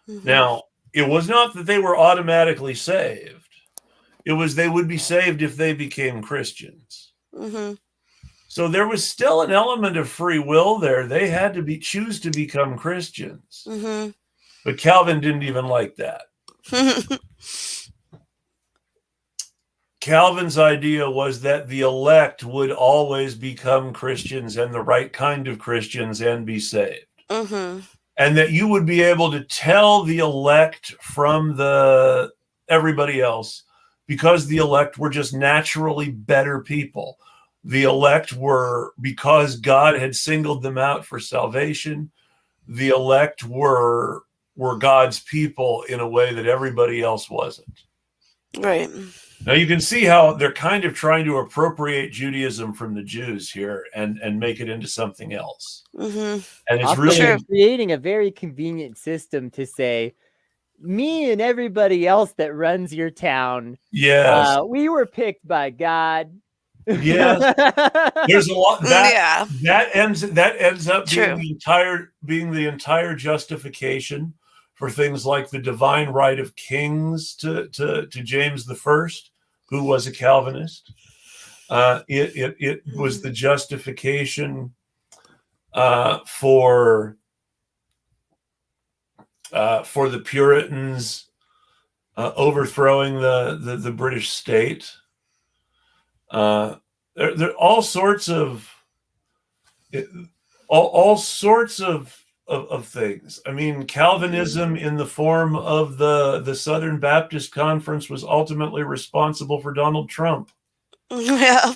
Now, it was not that they were automatically saved. It was they would be saved if they became Christians. So there was still an element of free will there. They had to choose to become Christians. But Calvin didn't even like that. Calvin's idea was that the elect would always become Christians and the right kind of Christians and be saved. And that you would be able to tell the elect from everybody else, because the elect were just naturally better people. The elect were, because God had singled them out for salvation, the elect were God's people in a way that everybody else wasn't. Right. Now you can see how they're kind of trying to appropriate Judaism from the Jews here and make it into something else. And it's Also really creating a very convenient system to say, me and everybody else that runs your town, yes, we were picked by God. yes. There's a lot that ends up True. being the entire justification for things like the divine right of kings to James I, who was a Calvinist. It was the justification for the Puritans overthrowing the British state. There are all sorts of things. I mean, Calvinism in the form of the Southern Baptist Conference was ultimately responsible for Donald Trump. Yeah.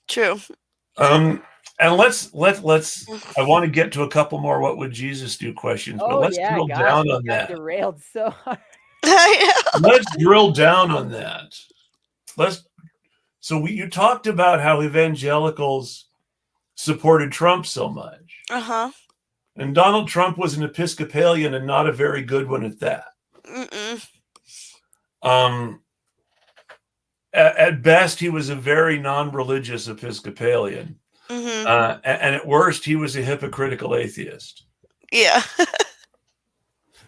True. And let's I want to get to a couple more what would Jesus do questions, but let's drill down on that. Derailed so hard. Let's drill down on that. You talked about how evangelicals supported Trump so much. And Donald Trump was an Episcopalian and not a very good one at that. At best, he was a very non-religious Episcopalian. And at worst, he was a hypocritical atheist. Yeah.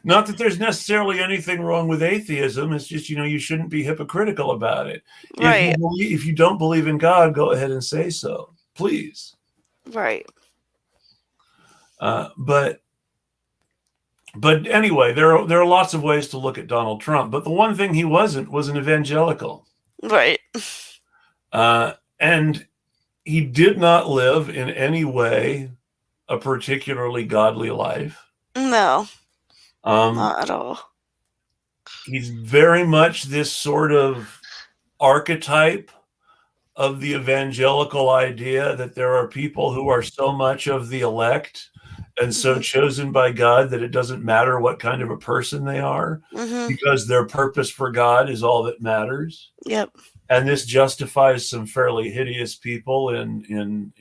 Not that there's necessarily anything wrong with atheism. It's just, you shouldn't be hypocritical about it. Right. If you don't believe in God, go ahead and say so, please. Right. But anyway, there are lots of ways to look at Donald Trump. But the one thing he wasn't was an evangelical. Right. And he did not live in any way a particularly godly life. No. Not at all. He's very much this sort of archetype of the evangelical idea that there are people who are so much of the elect and so chosen by God that it doesn't matter what kind of a person they are, because their purpose for God is all that matters. Yep. And this justifies some fairly hideous people in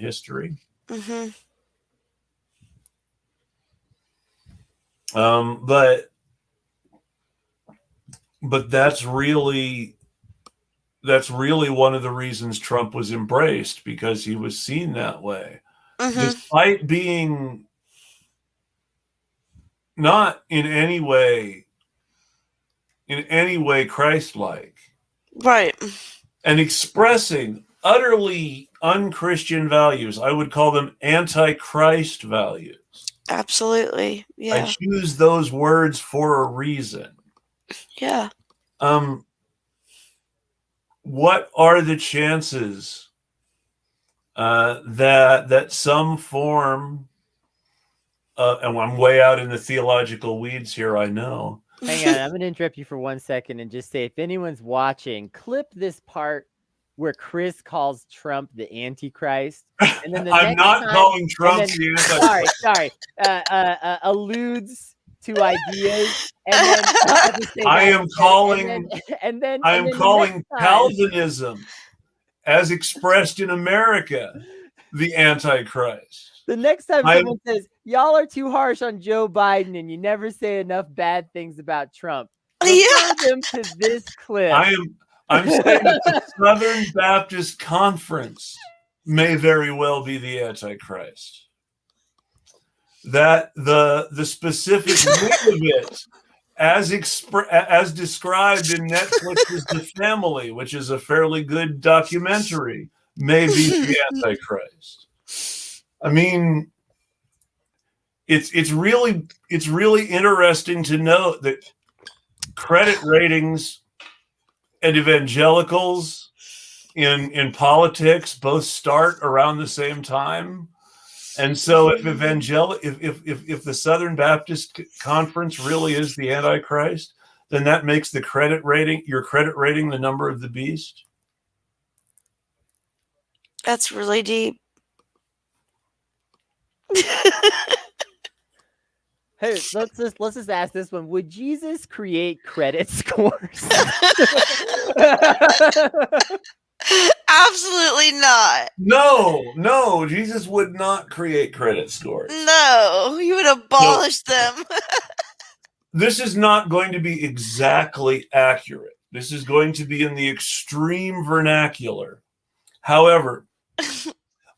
history. But that's really one of the reasons Trump was embraced, because he was seen that way, despite being not in any way Christ-like, Right. and expressing utterly unchristian values. I would call them anti-Christ values. Absolutely. Yeah. I choose those words for a reason. Yeah. What are the chances that some form, and I'm way out in the theological weeds here, I know. Hang on, I'm going to interrupt you for 1 second and just say, if anyone's watching, clip this part where Chris calls Trump the Antichrist. And then I'm not calling Trump the Antichrist. Sorry. Alludes to ideas, and then I am calling Calvinism, as expressed in America, the Antichrist. The next time someone says, y'all are too harsh on Joe Biden and you never say enough bad things about Trump, refer them to this clip. I'm saying that the Southern Baptist Conference may very well be the Antichrist. That the specific name of it, as described in Netflix's The Family, which is a fairly good documentary, may be the Antichrist. I mean, it's really interesting to note that credit ratings and evangelicals in politics both start around the same time. And so if the Southern Baptist Conference really is the Antichrist, then that makes your credit rating the number of the beast. That's really deep. Hey, let's just ask this one. Would Jesus create credit scores? Absolutely not. No, Jesus would not create credit scores. No, he would abolish them. This is not going to be exactly accurate. This is going to be in the extreme vernacular. However,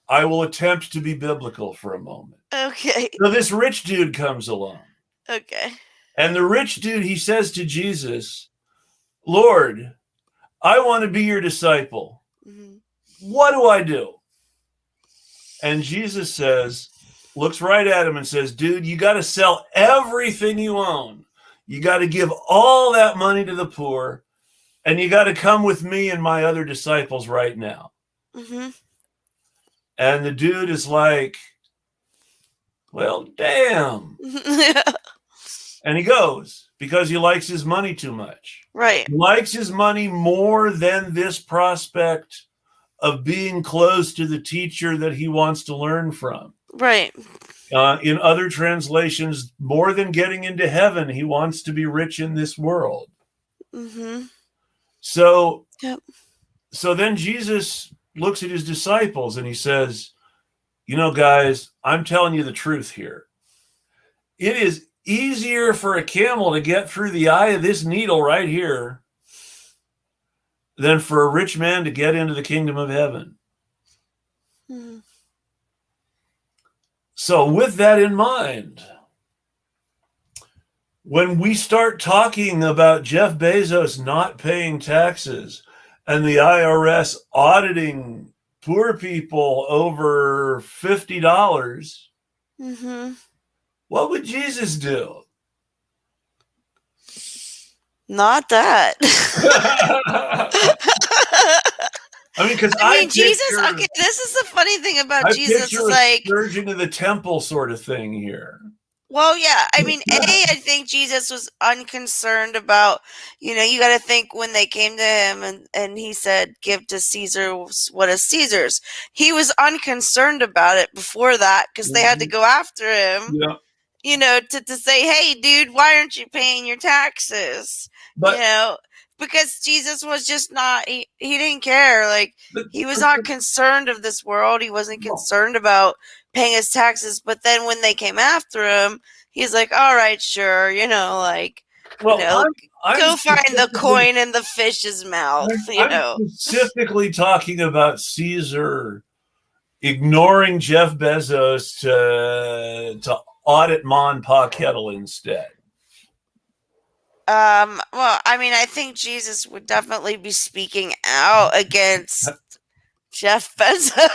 I will attempt to be biblical for a moment. Okay. So this rich dude comes along. Okay. And the rich dude, he says to Jesus, Lord, I want to be your disciple. Mm-hmm. What do I do? And Jesus looks right at him and says, dude, you got to sell everything you own. You got to give all that money to the poor. And you got to come with me and my other disciples right now. Mm-hmm. And the dude is like, well, damn. And he goes because he likes his money too much. Right. He likes his money more than this prospect of being close to the teacher that he wants to learn from. Right. In other translations, more than getting into heaven, he wants to be rich in this world. Mm-hmm. So then Jesus looks at his disciples and he says, you know, guys, I'm telling you the truth here. It is easier for a camel to get through the eye of this needle right here than for a rich man to get into the kingdom of heaven. Mm-hmm. So with that in mind, when we start talking about Jeff Bezos not paying taxes and the IRS auditing poor people over $50, mm-hmm. What would Jesus do? Not that. Jesus. Okay, this is the funny thing about Jesus. Is like scourging of the temple sort of thing here. Well, yeah. I mean, I think Jesus was unconcerned about, you got to think when they came to him and he said, give to Caesar what is Caesar's. He was unconcerned about it before that because they had to go after him, to say, hey, dude, why aren't you paying your taxes? But, because Jesus was just not, he didn't care. Like, he was not concerned of this world. He wasn't concerned about paying his taxes. But then when they came after him, he's like, all right, sure, like, Well, I'm go find the specifically- coin in the fish's mouth, I'm specifically talking about Caesar ignoring Jeff Bezos to audit Mon Pa Kettle instead. Well, I mean, I think Jesus would definitely be speaking out against Jeff Bezos.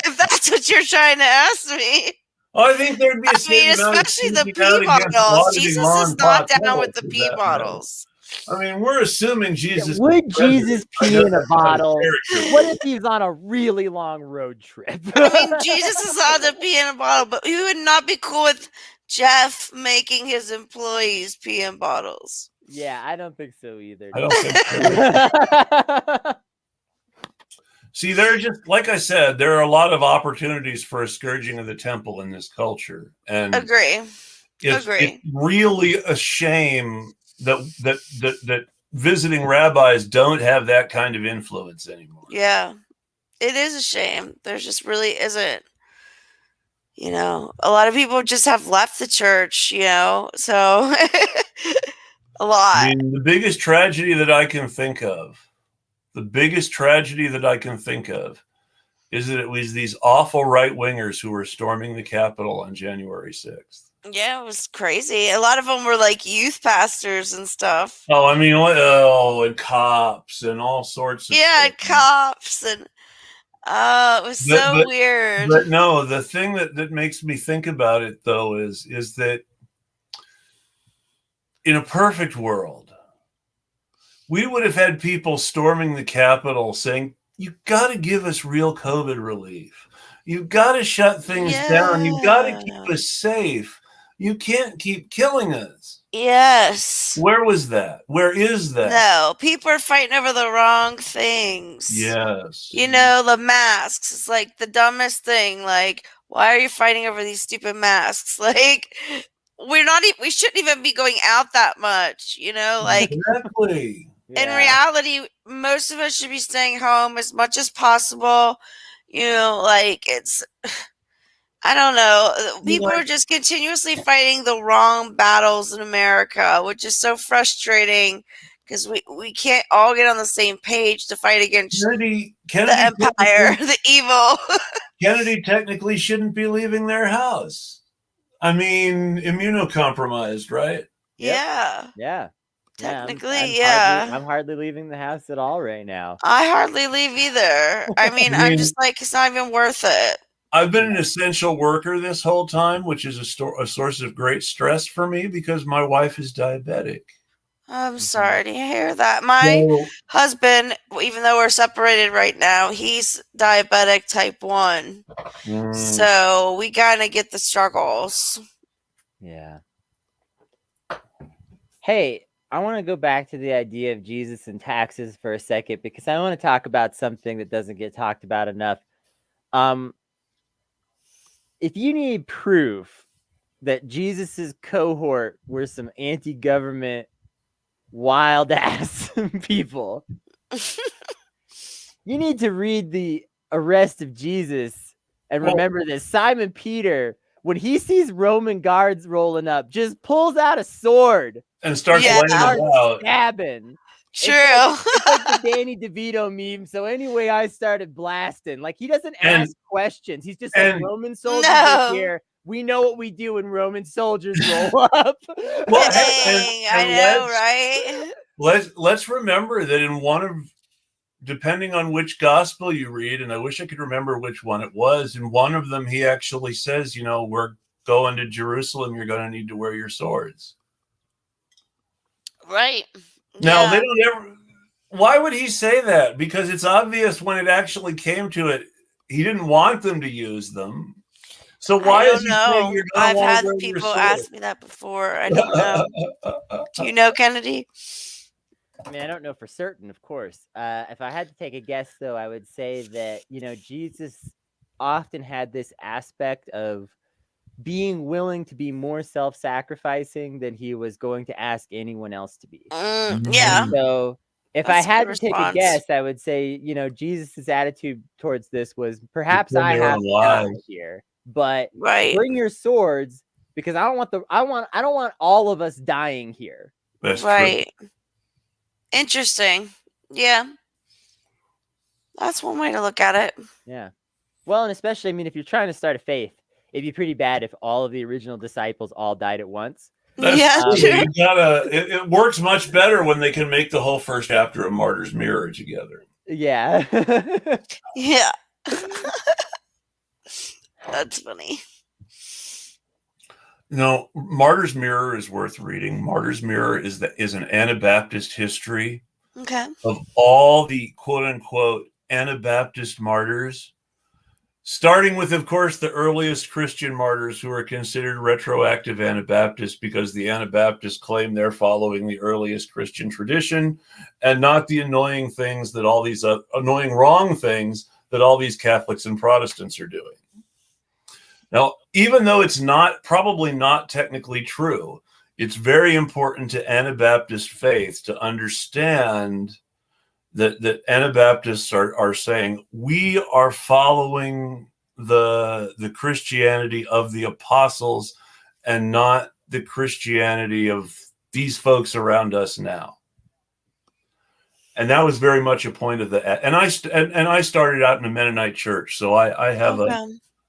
If that's what you're trying to ask me. I think there'd be a especially the pee bottles. Jesus is not down with the pee bottles. I mean, we're assuming Jesus. Would Jesus pee in a bottle? What if he's on a really long road trip? I mean, Jesus is allowed to pee in a bottle, but he would not be cool with Jeff making his employees pee in bottles. Yeah, I don't think so either. I don't think so. See, there are just, like I said, there are a lot of opportunities for a scourging of the temple in this culture, and Agree. It's really a shame that visiting rabbis don't have that kind of influence anymore. Yeah, it is a shame. There just really isn't. A lot of people just have left the church. So a lot. I mean, the biggest tragedy that I can think of is that it was these awful right-wingers who were storming the Capitol on January 6th. Yeah, it was crazy. A lot of them were like youth pastors and stuff. Oh, I mean, and cops and all sorts of stuff. And cops and it was so weird. But no, the thing that makes me think about it though is that in a perfect world, we would have had people storming the Capitol saying, "You got to give us real COVID relief. You've got to shut things down. You've got to keep us safe. You can't keep killing us." Yes. Where was that? Where is that? No, people are fighting over the wrong things. Yes. The masks. It's like the dumbest thing. Like, why are you fighting over these stupid masks? Like, we shouldn't even be going out that much, like exactly. In reality, most of us should be staying home as much as possible. Like it's, I don't know. People are just continuously fighting the wrong battles in America, which is so frustrating because we can't all get on the same page to fight against Kennedy the empire, the evil. Kennedy technically shouldn't be leaving their house. I mean, immunocompromised, right? Yeah. Yeah. Technically, I'm hardly leaving the house at all right now. I hardly leave either. I mean, I'm just like, it's not even worth it. I've been an essential worker this whole time, which is a source of great stress for me because my wife is diabetic. I'm sorry to hear that. My husband, even though we're separated right now, he's diabetic type 1. So we kind of get the struggles. Yeah. Hey, I want to go back to the idea of Jesus and taxes for a second because I want to talk about something that doesn't get talked about enough. If you need proof that Jesus's cohort were some anti-government wild ass people, you need to read the arrest of Jesus and remember that Simon Peter, when he sees Roman guards rolling up, just pulls out a sword and starts laying them out. Stabbing. True. It's like the Danny DeVito meme. So anyway, I started blasting. Like he doesn't ask questions. He's just like, Roman soldiers are here. We know what we do when Roman soldiers roll up. I know, right? Let's remember that in one of, depending on which gospel you read, and I wish I could remember which one it was, in one of them he actually says, we're going to Jerusalem. You're going to need to wear your swords. Right. Now, they don't ever. Why would he say that? Because it's obvious when it actually came to it, he didn't want them to use them. So why is he saying you're going to want to wear your sword? I've had people ask me that before. I don't know. Do you know, Kennedy? I mean, I don't know for certain, of course. If I had to take a guess, though, I would say that, Jesus often had this aspect of being willing to be more self-sacrificing than he was going to ask anyone else to be. Yeah. So If That's I a had good to take a response. guess, I would say, Jesus' attitude towards this was perhaps Defend I their have own to die lives. here, but Right. bring your swords because I don't want all of us dying here. That's true. Right. Interesting. Yeah. That's one way to look at it. Yeah. Well, and especially, I mean, if you're trying to start a faith, it'd be pretty bad if all of the original disciples all died at once. That's Yeah, true. true. You gotta. It works much better when they can make the whole first chapter of Martyr's Mirror together. Yeah. Yeah. That's funny. No, Martyr's Mirror is worth reading. Martyr's Mirror is an Anabaptist history Okay. of all the quote unquote Anabaptist martyrs, starting with, of course, the earliest Christian martyrs who are considered retroactive Anabaptists because the Anabaptists claim they're following the earliest Christian tradition and not the annoying things that all these annoying wrong things that all these Catholics and Protestants are doing. Now, even though it's probably not technically true, it's very important to Anabaptist faith to understand that Anabaptists are saying we are following the Christianity of the apostles and not the Christianity of these folks around us now. And that was very much a point of and I started out in a Mennonite church, so I have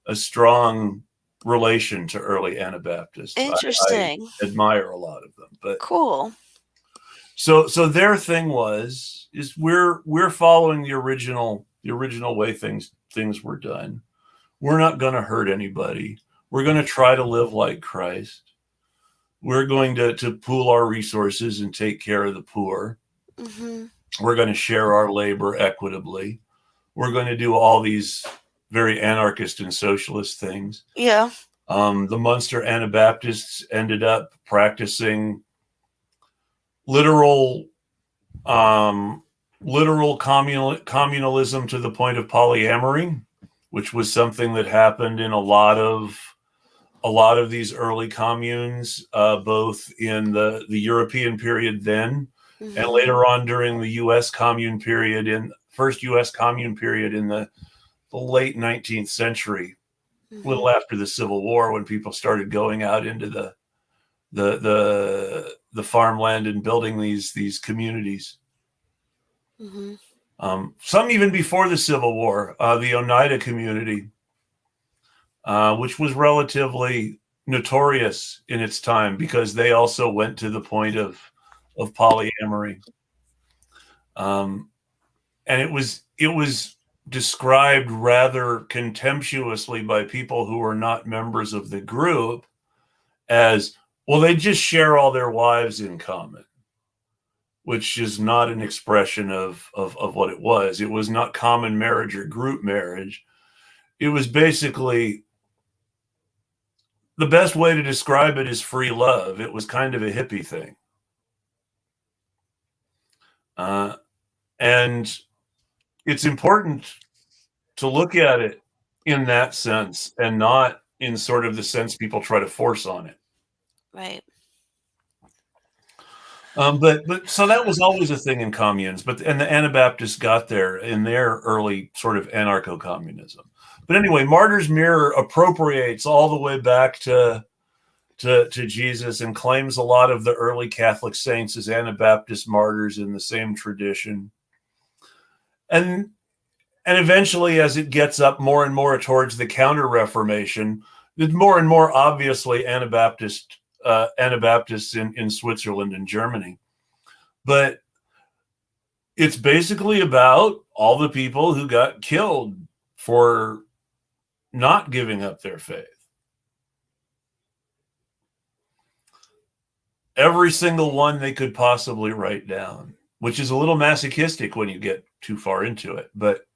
a strong relation to early Anabaptists. Interesting. I admire a lot of them, but cool. So their thing is we're following the original way things were done. We're not going to hurt anybody. We're going to try to live like Christ. We're going to pool our resources and take care of the poor. Mm-hmm. We're going to share our labor equitably. We're going to do all these very anarchist and socialist things. Yeah. The Munster Anabaptists ended up practicing literal communalism to the point of polyamory, which was something that happened in a lot of these early communes, both in the European period then and later on during the U.S. commune period, first U.S. commune period in the late 19th century, a little after the Civil War, when people started going out into the farmland and building these communities. Some even before the Civil War, the Oneida community, which was relatively notorious in its time because they also went to the point of polyamory. And it was described rather contemptuously by people who were not members of the group as, well, they just share all their wives in common, which is not an expression of what it was. It was not common marriage or group marriage. It was basically, the best way to describe it is free love. It was kind of a hippie thing. And it's important to look at it in that sense and not in sort of the sense people try to force on it. Right. But so that was always a thing in communes, and the Anabaptists got there in their early sort of anarcho-communism. But anyway, Martyr's Mirror appropriates all the way back to Jesus and claims a lot of the early Catholic saints as Anabaptist martyrs in the same tradition. And eventually, as it gets up more and more towards the Counter-Reformation, there's more and more obviously Anabaptists in Switzerland and Germany. But it's basically about all the people who got killed for not giving up their faith. Every single one they could possibly write down, which is a little masochistic when you get too far into it. But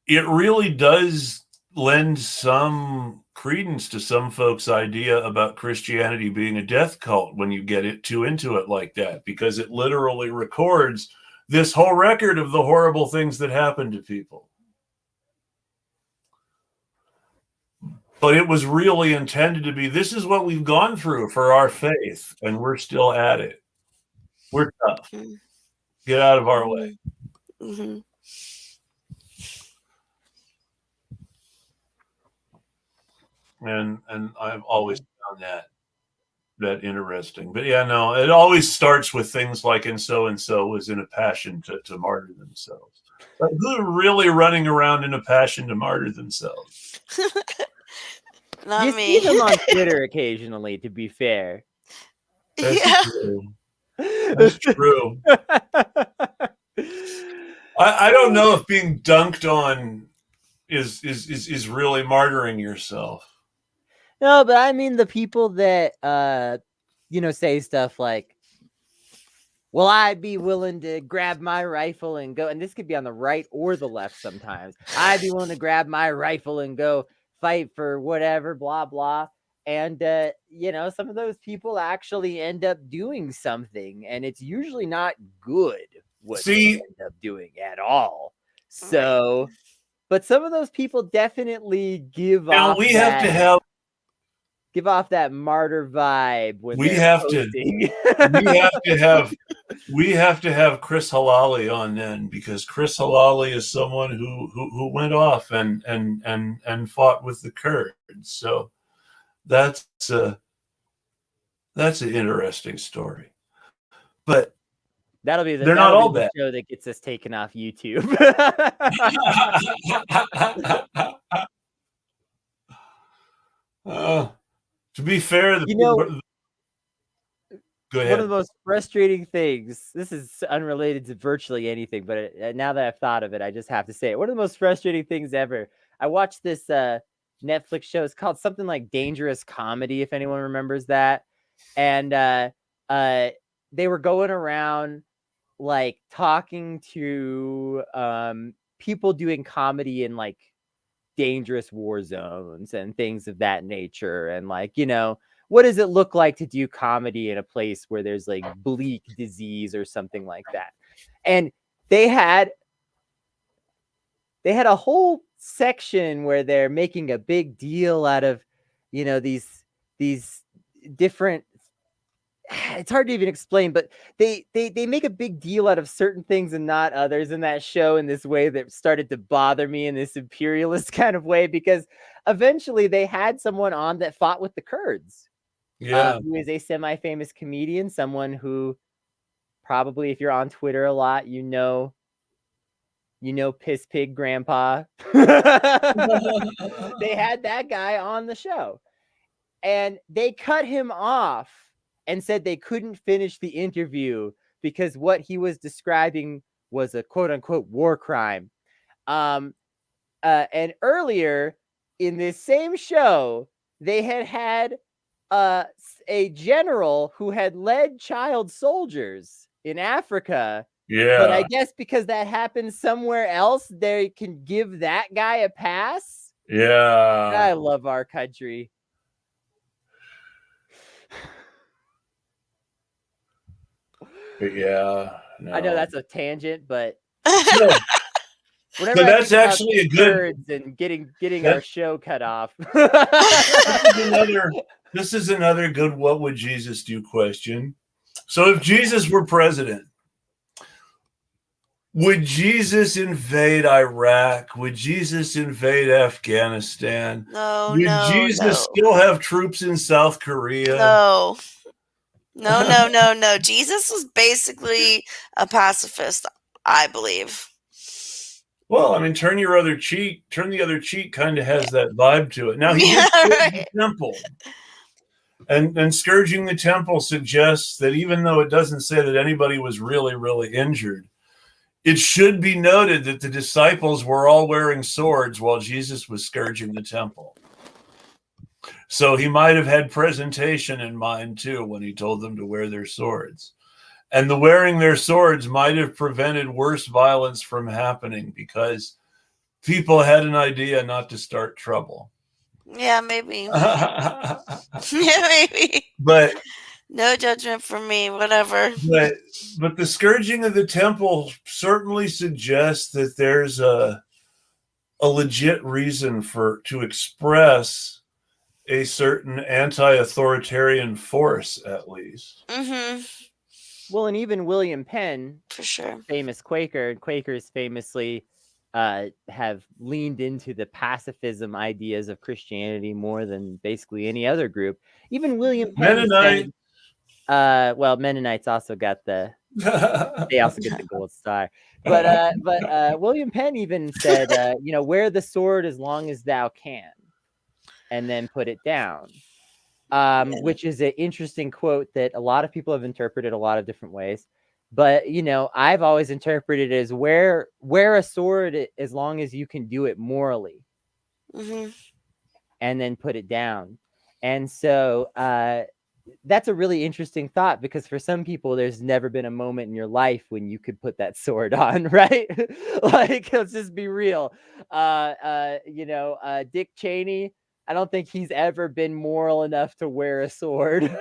it really does lend some credence to some folks' idea about Christianity being a death cult when you get into it like that, because it literally records this whole record of the horrible things that happened to people. But it was really intended to be, this is what we've gone through for our faith, and we're still at it. We're tough. Mhm. Get out of our way. Mm-hmm. And I've always found that interesting. But yeah, no, it always starts with things like and so was in a passion to martyr themselves. But who's really running around in a passion to martyr themselves? Not You me. see them on Twitter occasionally, to be fair. That's Yeah. true. That's true. I don't know if being dunked on is really martyring yourself. No, but I mean the people that say stuff like, "Will I be willing to grab my rifle and go?" And this could be on the right or the left sometimes. "I'd be willing to grab my rifle and go fight for whatever, blah blah." And some of those people actually end up doing something, and it's usually not good what they end up doing at all. So, but some of those people definitely give off that martyr vibe when we they're have posting. we have to have Chris Halali on then, because Chris Halali is someone who went off and fought with the Kurds. So that's an interesting story. But that'll be they're not all bad. Show that gets us taken off YouTube. To be fair, go ahead. One of the most frustrating things, this is unrelated to virtually anything, but now that I've thought of it, I just have to say it. One of the most frustrating things ever. I watched this Netflix show. It's called something like Dangerous Comedy, if anyone remembers that. And they were going around like talking to people doing comedy in like dangerous war zones and things of that nature. And like, what does it look like to do comedy in a place where there's like bleak disease or something like that? And they had a whole section where they're making a big deal out of, these different, it's hard to even explain, but they make a big deal out of certain things and not others in that show in this way that started to bother me in this imperialist kind of way, because eventually they had someone on that fought with the Kurds. Yeah. Who is a semi-famous comedian, someone who probably, if you're on Twitter a lot, Piss Pig Grandpa. They had that guy on the show, and they cut him off and said they couldn't finish the interview because what he was describing was a quote-unquote war crime. And earlier in this same show, they had a general who had led child soldiers in Africa. Yeah. But I guess because that happened somewhere else, they can give that guy a pass. Yeah. I love our country. Yeah. No. I know that's a tangent, but no. whenever that's actually a good and getting our show cut off. This is another good "What would Jesus do?" question. So, if Jesus were president, would Jesus invade Iraq? Would Jesus invade Afghanistan? No, would Jesus still have troops in South Korea? No. Jesus was basically a pacifist, I believe. Well, I mean, turn the other cheek kind of has that vibe to it. Now, he did scourge the temple. And scourging the temple suggests that even though it doesn't say that anybody was really, really injured, it should be noted that the disciples were all wearing swords while Jesus was scourging the temple. So he might have had presentation in mind, too, when he told them to wear their swords. And the wearing their swords might have prevented worse violence from happening because people had an idea not to start trouble. Yeah, maybe. Yeah, maybe. But no judgment from me, whatever. But the scourging of the temple certainly suggests that there's a legit reason to express a certain anti-authoritarian force, at least. Mm-hmm. Well, and even William Penn, For sure. famous Quaker, and Quakers famously have leaned into the pacifism ideas of Christianity more than basically any other group. Even William Penn Mennonite. said, well, Mennonites also got they also get the gold star. But William Penn even said, wear the sword as long as thou can, and then put it down. Which is an interesting quote that a lot of people have interpreted a lot of different ways. But, I've always interpreted it as wear a sword as long as you can do it morally, and then put it down. And so that's a really interesting thought, because for some people, there's never been a moment in your life when you could put that sword on, right? Like, let's just be real. Dick Cheney, I don't think he's ever been moral enough to wear a sword.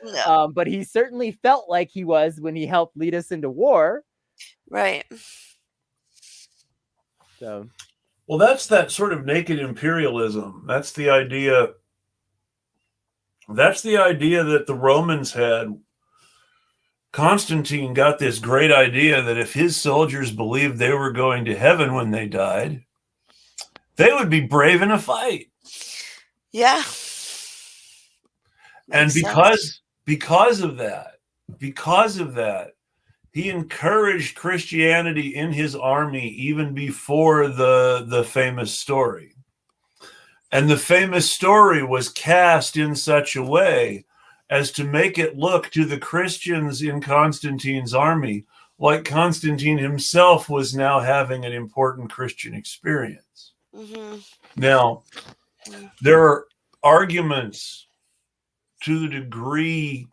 No. But he certainly felt like he was when he helped lead us into war. Right. So, well, that's that sort of naked imperialism. That's the idea. That's the idea that the Romans had. Constantine got this great idea that if his soldiers believed they were going to heaven when they died, they would be brave in a fight. Yeah. And because of that, he encouraged Christianity in his army even before the famous story. And the famous story was cast in such a way as to make it look to the Christians in Constantine's army like Constantine himself was now having an important Christian experience. Now, there are arguments to the degree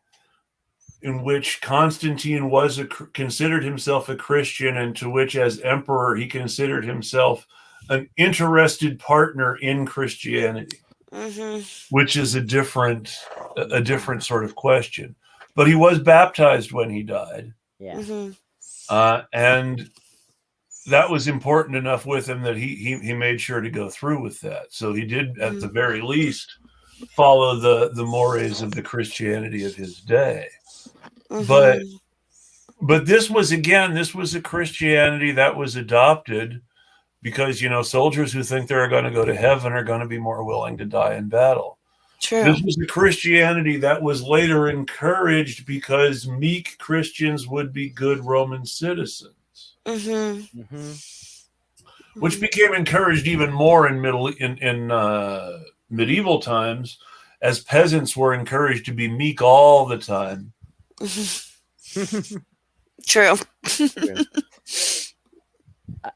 in which Constantine was considered himself a Christian, and to which, as emperor, he considered himself an interested partner in Christianity, which is a different sort of question. But he was baptized when he died, and that was important enough with him that he made sure to go through with that. So he did, at the very least, follow the mores of the Christianity of his day. But this was a Christianity that was adopted because, soldiers who think they're going to go to heaven are going to be more willing to die in battle. True. This was a Christianity that was later encouraged because meek Christians would be good Roman citizens. Which became encouraged even more in medieval times, as peasants were encouraged to be meek all the time. True.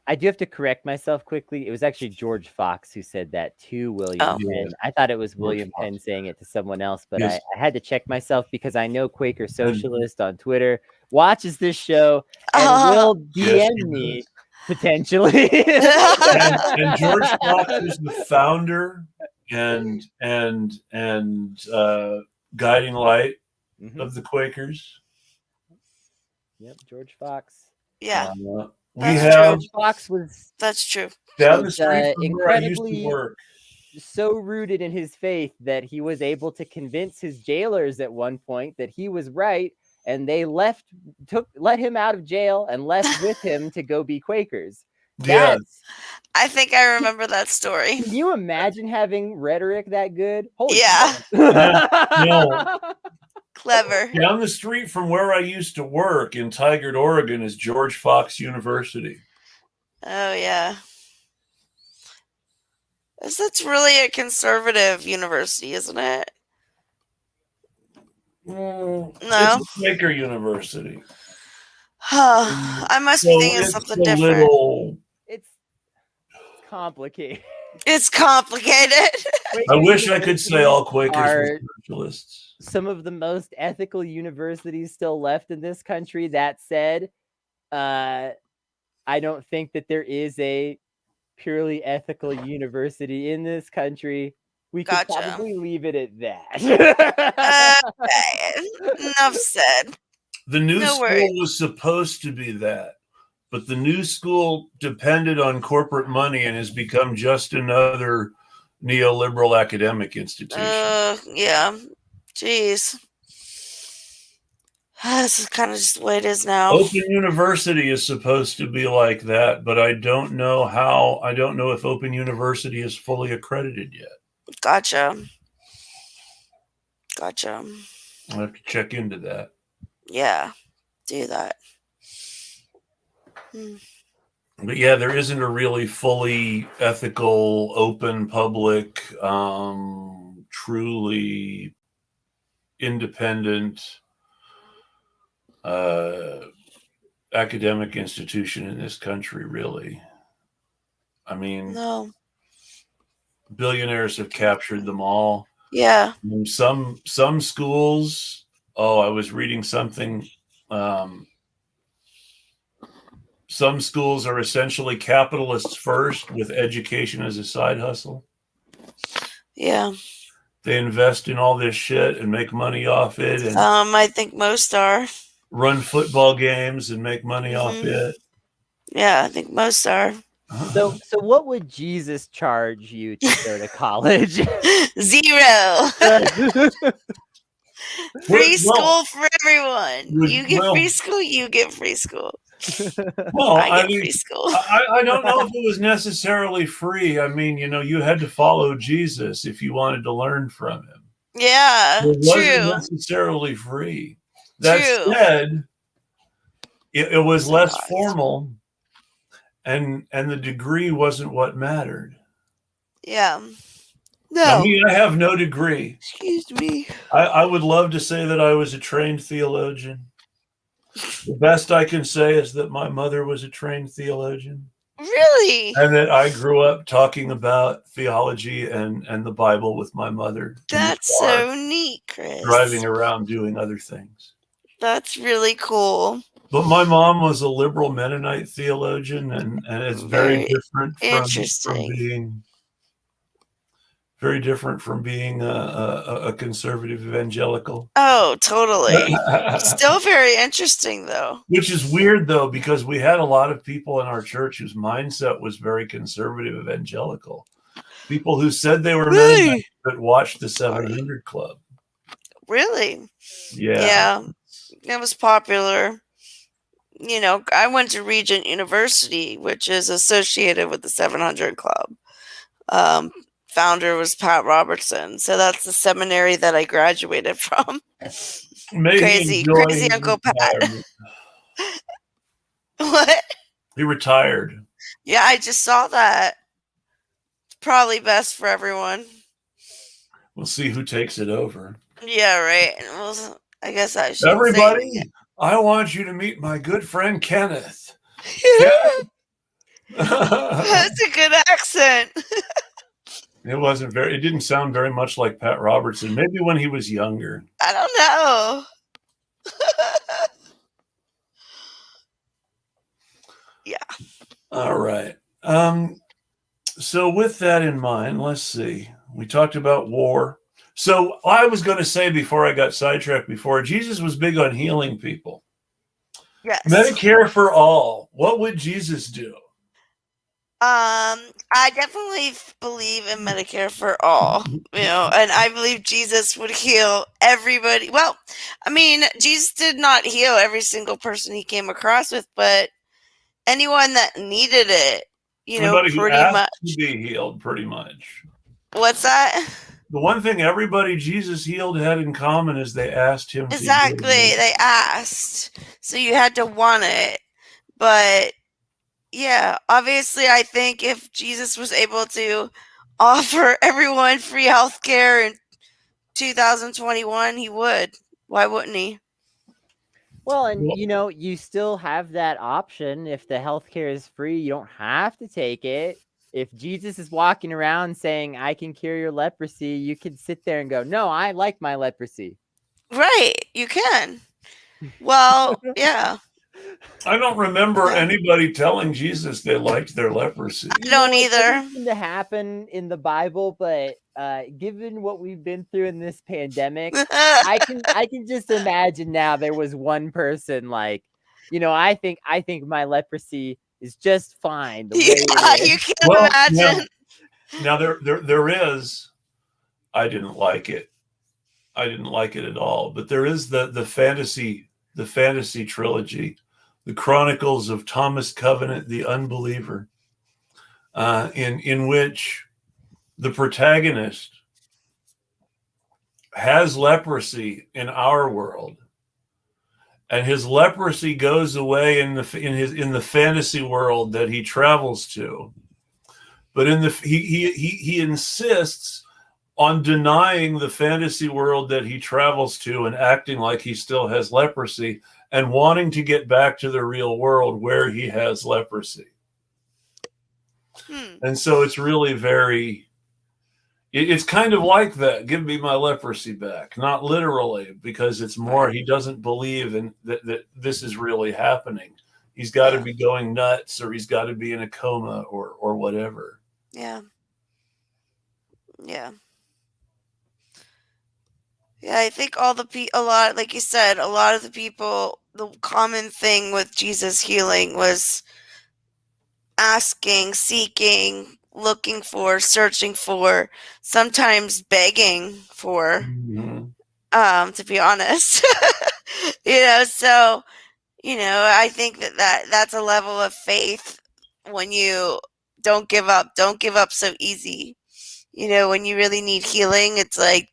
I do have to correct myself quickly. It was actually George Fox who said that to William Penn. I thought it was William Penn saying it to someone else, but I had to check myself because I know Quaker Socialist on Twitter watches this show and will DM me potentially. and George Fox is the founder and guiding light of the Quakers. Yep, George Fox. Yeah. George Fox was. That's true. Down the street from where I used to work. So rooted in his faith that he was able to convince his jailers at one point that he was right, and they let him out of jail and left with him to go be Quakers. Yes. I think I remember that story. Can you imagine having rhetoric that good? Holy No. Clever. Down the street from where I used to work in Tigard, Oregon, is George Fox University. Oh, yeah. That's really a conservative university, isn't it? No. No. It's a Quaker university. I must be thinking something different. It's complicated. It's complicated. I wish I could say all Quakers were spiritualists. Some of the most ethical universities still left in this country. That said, I don't think that there is a purely ethical university in this country. We could probably leave it at that. Okay. Enough said. The new school was supposed to be that, but the new school depended on corporate money and has become just another neoliberal academic institution. Yeah. Jeez. This is kind of just the way it is now. Open University is supposed to be like that, but I don't know how. I don't know if Open University is fully accredited yet. Gotcha. I'll have to check into that. Yeah, do that. But yeah, there isn't a really fully ethical, open, public, truly independent academic institution in this country, really. I mean, No. billionaires have captured them all. Yeah. And some schools. Oh, I was reading something. Some schools are essentially capitalists first, with education as a side hustle. Yeah. They invest in all this shit and make money off it, and I think most are. run football games and make money off it. Yeah, I think most are. So what would Jesus charge you to go to college? 0. Free school for everyone. You get free school, you get free school. Well, I get free school. I don't know if it was necessarily free. I mean, you had to follow Jesus if you wanted to learn from him. Yeah, It wasn't true. necessarily free. That said, it was less formal, and the degree wasn't what mattered. Yeah. No. I mean, I have no degree. Excuse me. I would love to say that I was a trained theologian. The best I can say is that my mother was a trained theologian. Really? And that I grew up talking about theology and the Bible with my mother. That's so neat, Chris. Driving around doing other things. That's really cool. But my mom was a liberal Mennonite theologian, and it's very different from being a conservative evangelical. Oh, totally. Still very interesting, though. Which is weird, though, because we had a lot of people in our church whose mindset was very conservative evangelical. People who said they were Mennonite but watched the 700 Club. Really? Yeah. It was popular. I went to Regent University, which is associated with the 700 Club. Founder was Pat Robertson, so that's the seminary that I graduated from. Crazy Uncle Pat. What? He retired. Yeah, I just saw that. It's probably best for everyone. We'll see who takes it over. Yeah, right. Well, I guess I should. Everybody, I want you to meet my good friend Kenneth. That's a good accent. It didn't sound very much like Pat Robertson. Maybe when he was younger. I don't know. Yeah. All right. So with that in mind, let's see. We talked about war. So I was going to say before I got sidetracked before, Jesus was big on healing people. Yes. Medicare for all. What would Jesus do? I definitely believe in Medicare for all, and I believe Jesus would heal everybody. Well, I mean, Jesus did not heal every single person he came across with, but anyone that needed it, pretty much to be healed, pretty much. What's that? The one thing everybody Jesus healed had in common is they asked him. Exactly, they asked, so you had to want it, but. Yeah, obviously, I think if Jesus was able to offer everyone free health care in 2021, he would. Why wouldn't he? Well, and you still have that option. If the healthcare is free, you don't have to take it. If Jesus is walking around saying, I can cure your leprosy, you can sit there and go, no, I like my leprosy. Right, you can. Well, yeah. I don't remember anybody telling Jesus they liked their leprosy. I don't either. It to happen in the Bible, but given what we've been through in this pandemic, I can just imagine now there was one person like, I think my leprosy is just fine. The way it is. You can imagine. Now there is. I didn't like it. I didn't like it at all. But there is the fantasy the fantasy trilogy, the Chronicles of Thomas Covenant, the Unbeliever, in which the protagonist has leprosy in our world, and his leprosy goes away in the fantasy world that he travels to. But he insists on denying the fantasy world that he travels to and acting like he still has leprosy and wanting to get back to the real world where he has leprosy. And so it's really it's kind of like that. Give me my leprosy back. Not literally, because it's more, he doesn't believe in that this is really happening. He's got to be going nuts, or he's got to be in a coma or whatever. Yeah. I think a lot, like you said, a lot of the people, the common thing with Jesus healing was asking, seeking, looking for, searching for, sometimes begging for, to be honest. So, I think that's a level of faith when you don't give up so easy. When you really need healing, it's like,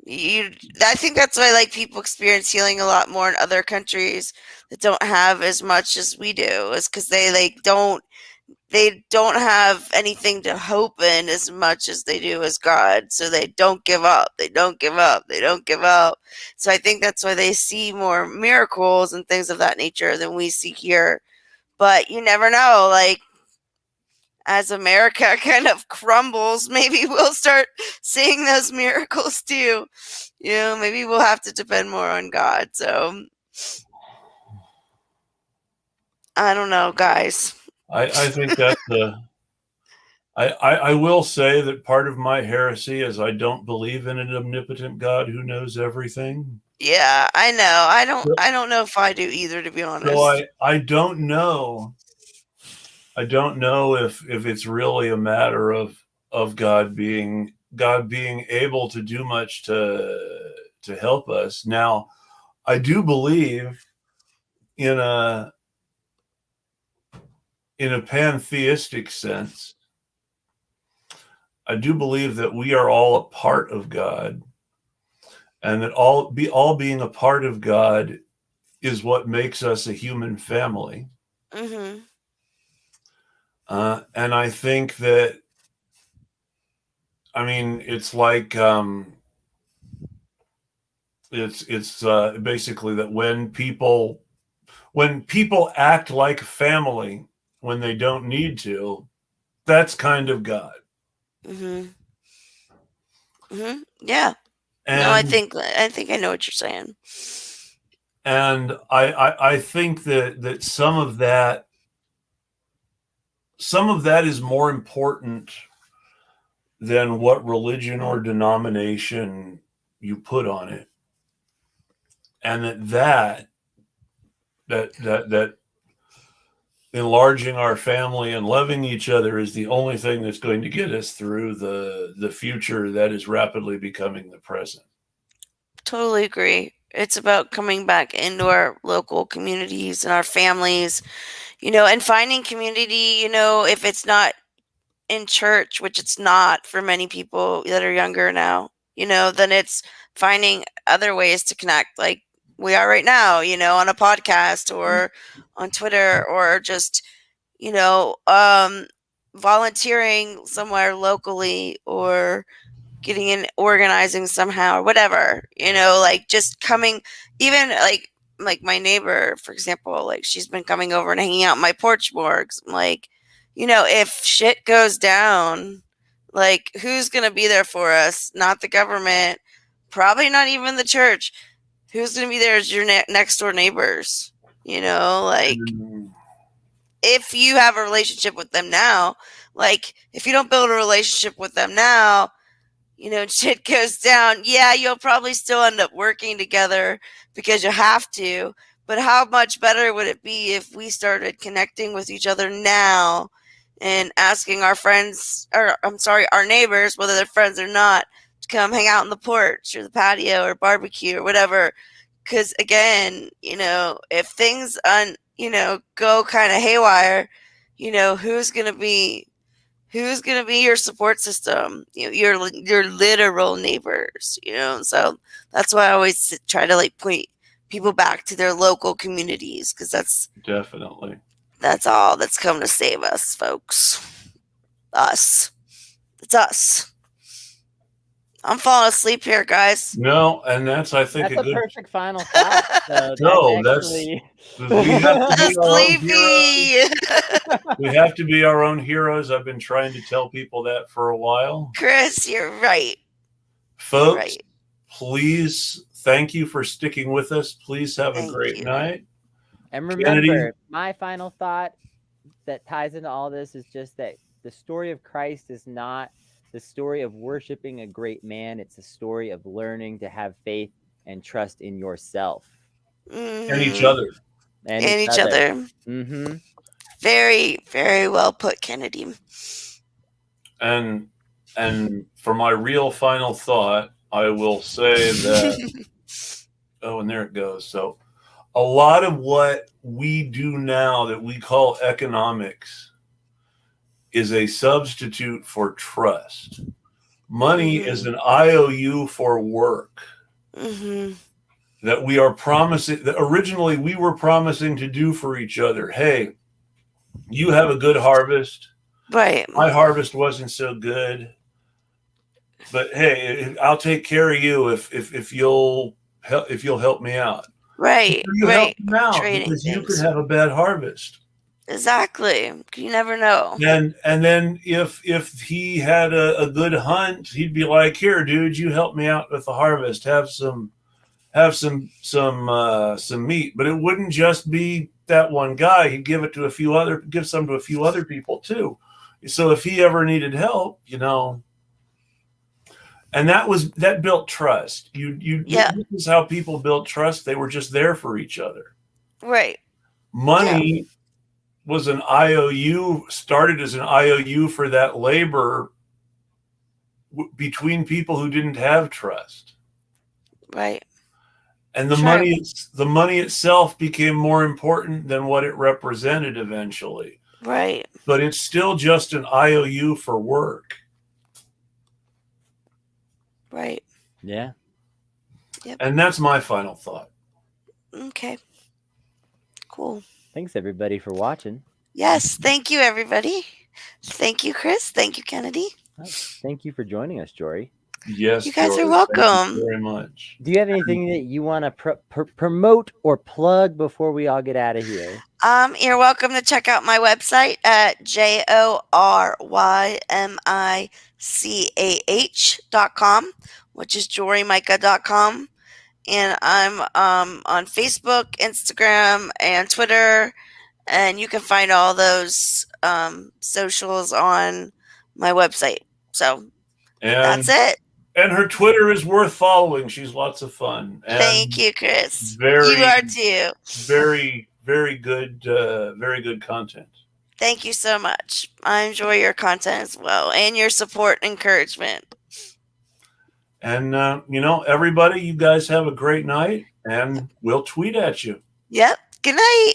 I think that's why like people experience healing a lot more in other countries that don't have as much as we do, is because they don't have anything to hope in as much as they do as God. So they don't give up. So I think that's why they see more miracles and things of that nature than we see here. But you never know, like, as America kind of crumbles, maybe we'll start seeing those miracles too. Maybe we'll have to depend more on God. So I don't know, guys. I think that's I will say that part of my heresy is I don't believe in an omnipotent God who knows everything. Yeah, I know. I don't know if I do either, to be honest. So I don't know. I don't know if it's really a matter of God being able to do much to help us. Now, I do believe in a pantheistic sense. I do believe that we are all a part of God, and that all being a part of God is what makes us a human family. Mm-hmm. And I think that, I mean, it's like it's basically that when people act like family when they don't need to, that's kind of God. Mm-hmm. Mm-hmm. Yeah. And, no, I think I know what you're saying. And I think that some of that is more important than what religion or denomination you put on it. And that enlarging our family and loving each other is the only thing that's going to get us through the future that is rapidly becoming the present. Totally agree. It's about coming back into our local communities and our families, and finding community, if it's not in church, which it's not for many people that are younger now, then it's finding other ways to connect, like we are right now, on a podcast or on Twitter, or just, volunteering somewhere locally, or getting in organizing somehow, or whatever, like just coming, even like my neighbor, for example, like she's been coming over and hanging out on my porch more. I'm like, if shit goes down, like who's going to be there for us? Not the government, probably not even the church. Who's going to be there is your next door neighbors, like if you have a relationship with them now. Like if you don't build a relationship with them now, shit goes down. Yeah, you'll probably still end up working together because you have to. But how much better would it be if we started connecting with each other now and asking our friends, or our neighbors, whether they're friends or not, to come hang out on the porch or the patio or barbecue or whatever, Because again, if things go kind of haywire, who's gonna be your support system? Your literal neighbors. So that's why I always try to point people back to their local communities, because Definitely. that's all that's come to save us, folks. Us. It's us. I'm falling asleep here, guys. No, and that's, I think, That's a good. perfect final thought. So No, actually... we have to be our own Sleepy. heroes. We have to be our own heroes. I've been trying to tell people that for a while. Chris, you're right. Folks, Right. please, thank you for sticking with us. Please have a great night. And remember, Kennedy? My final thought that ties into all this is just that the story of Christ is not the story of worshiping a great man. It's a story of learning to have faith and trust in yourself. And each other. And each other. Mm-hmm. Very, very well put, Kennedy. And for my real final thought, I will say that oh, and there it goes. So a lot of what we do now that we call economics is a substitute for trust. Money is an IOU for work that we are promising, that originally we were promising to do for each other. Hey, you have a good harvest. Right. My harvest wasn't so good. But hey, I'll take care of you if you'll help me out. Right. You right. help them out Trading because you things. could have a bad harvest. Exactly. You never know. And then if he had a good hunt, he'd be like, "Here, dude, you help me out with the harvest. Have some meat." But it wouldn't just be that one guy. He'd give some to a few other people too. So if he ever needed help, and that built trust. This is how people built trust. They were just there for each other. Right. Money was an IOU, started as an IOU for that labor between people who didn't have trust. Right. And the money itself became more important than what it represented eventually. Right. But it's still just an IOU for work. Right. Yeah. Yep. And that's my final thought. Okay. Cool. Thanks, everybody, for watching. Yes. Thank you, everybody. Thank you, Chris. Thank you, Kennedy. Thank you for joining us, Jory. Yes, you guys are welcome. Thank you very much. Do you have anything that you want to promote or plug before we all get out of here? You're welcome to check out my website at JoryMicah.com, which is JoryMicah.com. And I'm on Facebook, Instagram, and Twitter. And you can find all those socials on my website. So that's it. And her Twitter is worth following. She's lots of fun. And thank you, Chris. You are too. Very, very good content. Thank you so much. I enjoy your content as well, and your support and encouragement. And, everybody, you guys have a great night, and we'll tweet at you. Yep. Good night.